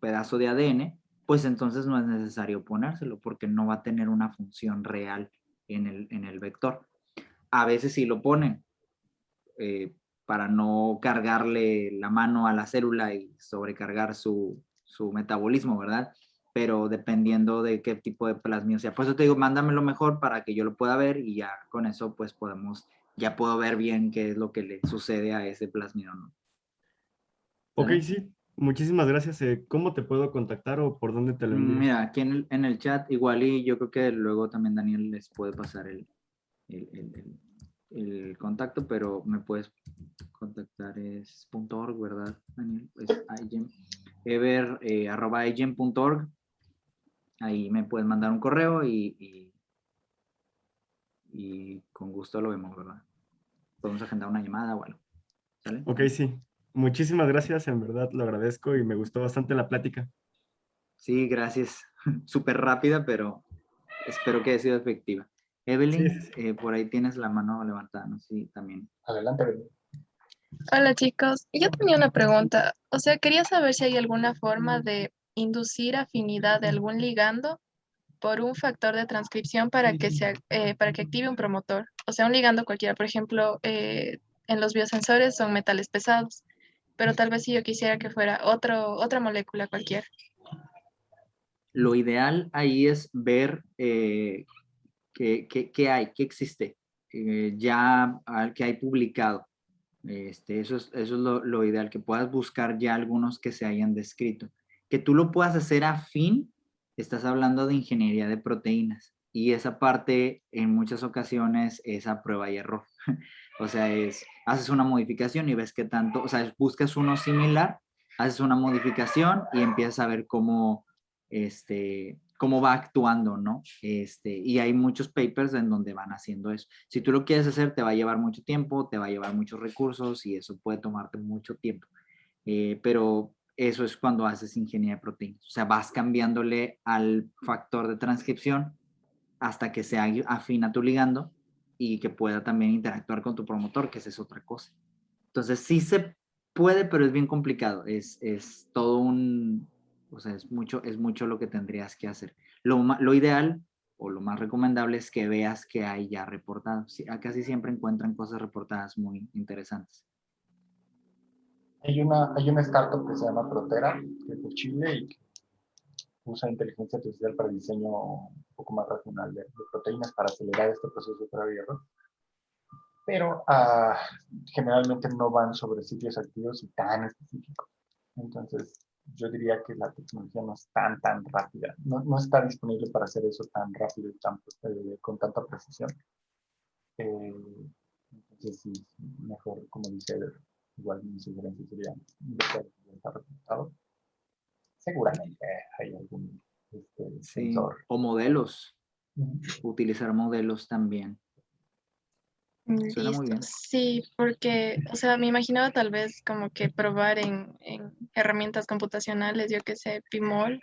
pedazo de ADN, pues entonces no es necesario ponérselo porque no va a tener una función real en el vector. A veces sí lo ponen para no cargarle la mano a la célula y sobrecargar su metabolismo, ¿verdad? Pero dependiendo de qué tipo de plasmido sea. Por eso te digo, mándamelo mejor para que yo lo pueda ver y ya con eso pues ya puedo ver bien qué es lo que le sucede a ese plasmido, ¿no? Ok, sí. Muchísimas gracias. ¿Cómo te puedo contactar o por dónde te lo envío? Mira, aquí en el chat igual y yo creo que luego también Daniel les puede pasar el contacto, pero me puedes contactar es .org, ¿verdad, Daniel? Es ever@igen.org. Ahí me puedes mandar un correo y con gusto lo vemos, ¿verdad? Podemos agendar una llamada o algo. ¿Sale? Ok, sí. Muchísimas gracias, en verdad lo agradezco y me gustó bastante la plática. Sí, gracias. Súper rápida, pero espero que haya sido efectiva. Evelyn, sí. Por ahí tienes la mano levantada, ¿no? Sí, también. Adelante, Evelyn. Hola chicos, yo tenía una pregunta. O sea, quería saber si hay alguna forma de inducir afinidad de algún ligando por un factor de transcripción para que active un promotor. O sea, un ligando cualquiera. Por ejemplo, en los biosensores son metales pesados, pero tal vez si yo quisiera que fuera otra molécula cualquiera. Lo ideal ahí es ver qué hay, qué existe, ya que hay publicado. Eso es lo ideal, que puedas buscar ya algunos que se hayan descrito. Que tú lo puedas hacer afín, estás hablando de ingeniería de proteínas. Y esa parte en muchas ocasiones es a prueba y error. O sea, haces una modificación y ves qué tanto, o sea, buscas uno similar, haces una modificación y empiezas a ver cómo cómo va actuando, ¿no? Y hay muchos papers en donde van haciendo eso. Si tú lo quieres hacer, te va a llevar mucho tiempo, te va a llevar muchos recursos y eso puede tomarte mucho tiempo. Pero eso es cuando haces ingeniería de proteínas. O sea, vas cambiándole al factor de transcripción hasta que se afina tu ligando y que pueda también interactuar con tu promotor, que esa es otra cosa. Entonces, sí se puede, pero es bien complicado. Es todo un... O sea, es mucho lo que tendrías que hacer. Lo ideal o lo más recomendable es que veas que hay ya reportados. Sí, casi siempre encuentran cosas reportadas muy interesantes. Hay una startup que se llama Protera, que es de Chile y que usa inteligencia artificial para diseño un poco más racional de proteínas para acelerar este proceso de prueba y error. Pero generalmente no van sobre sitios activos y tan específicos. Entonces, yo diría que la tecnología no es tan rápida. No está disponible para hacer eso tan rápido y con tanta precisión. Entonces, sí, mejor, como dice Eder, igual mi sugerencia sería está resultado. Seguramente hay algún sensor. O modelos. Utilizar modelos también. Suena muy Listo. bien. Sí, porque, o sea, me imaginaba tal vez como que probar en herramientas computacionales, yo qué sé, Pymol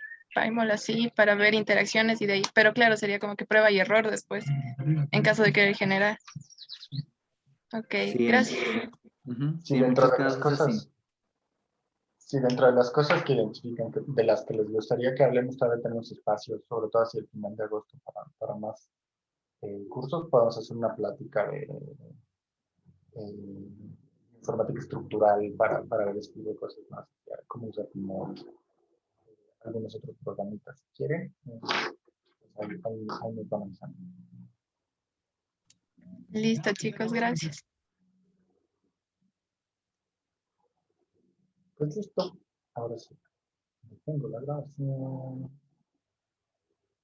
así, para ver interacciones y de ahí. Pero claro, sería como que prueba y error después, en caso de querer generar. Ok, Sí, gracias. Sí, en muchos casos es así. Sí, dentro de las cosas que identifican, de las que les gustaría que hablemos, todavía tenemos espacios, sobre todo hacia el final de agosto, para más cursos. Podemos hacer una plática de informática estructural para ver este tipo de cosas más, cómo usar Pymol, algunos otros programitas. Si quieren, pues ahí nos van avisando. Listo, chicos, gracias. Pues listo. Ahora sí. Tengo la grabación.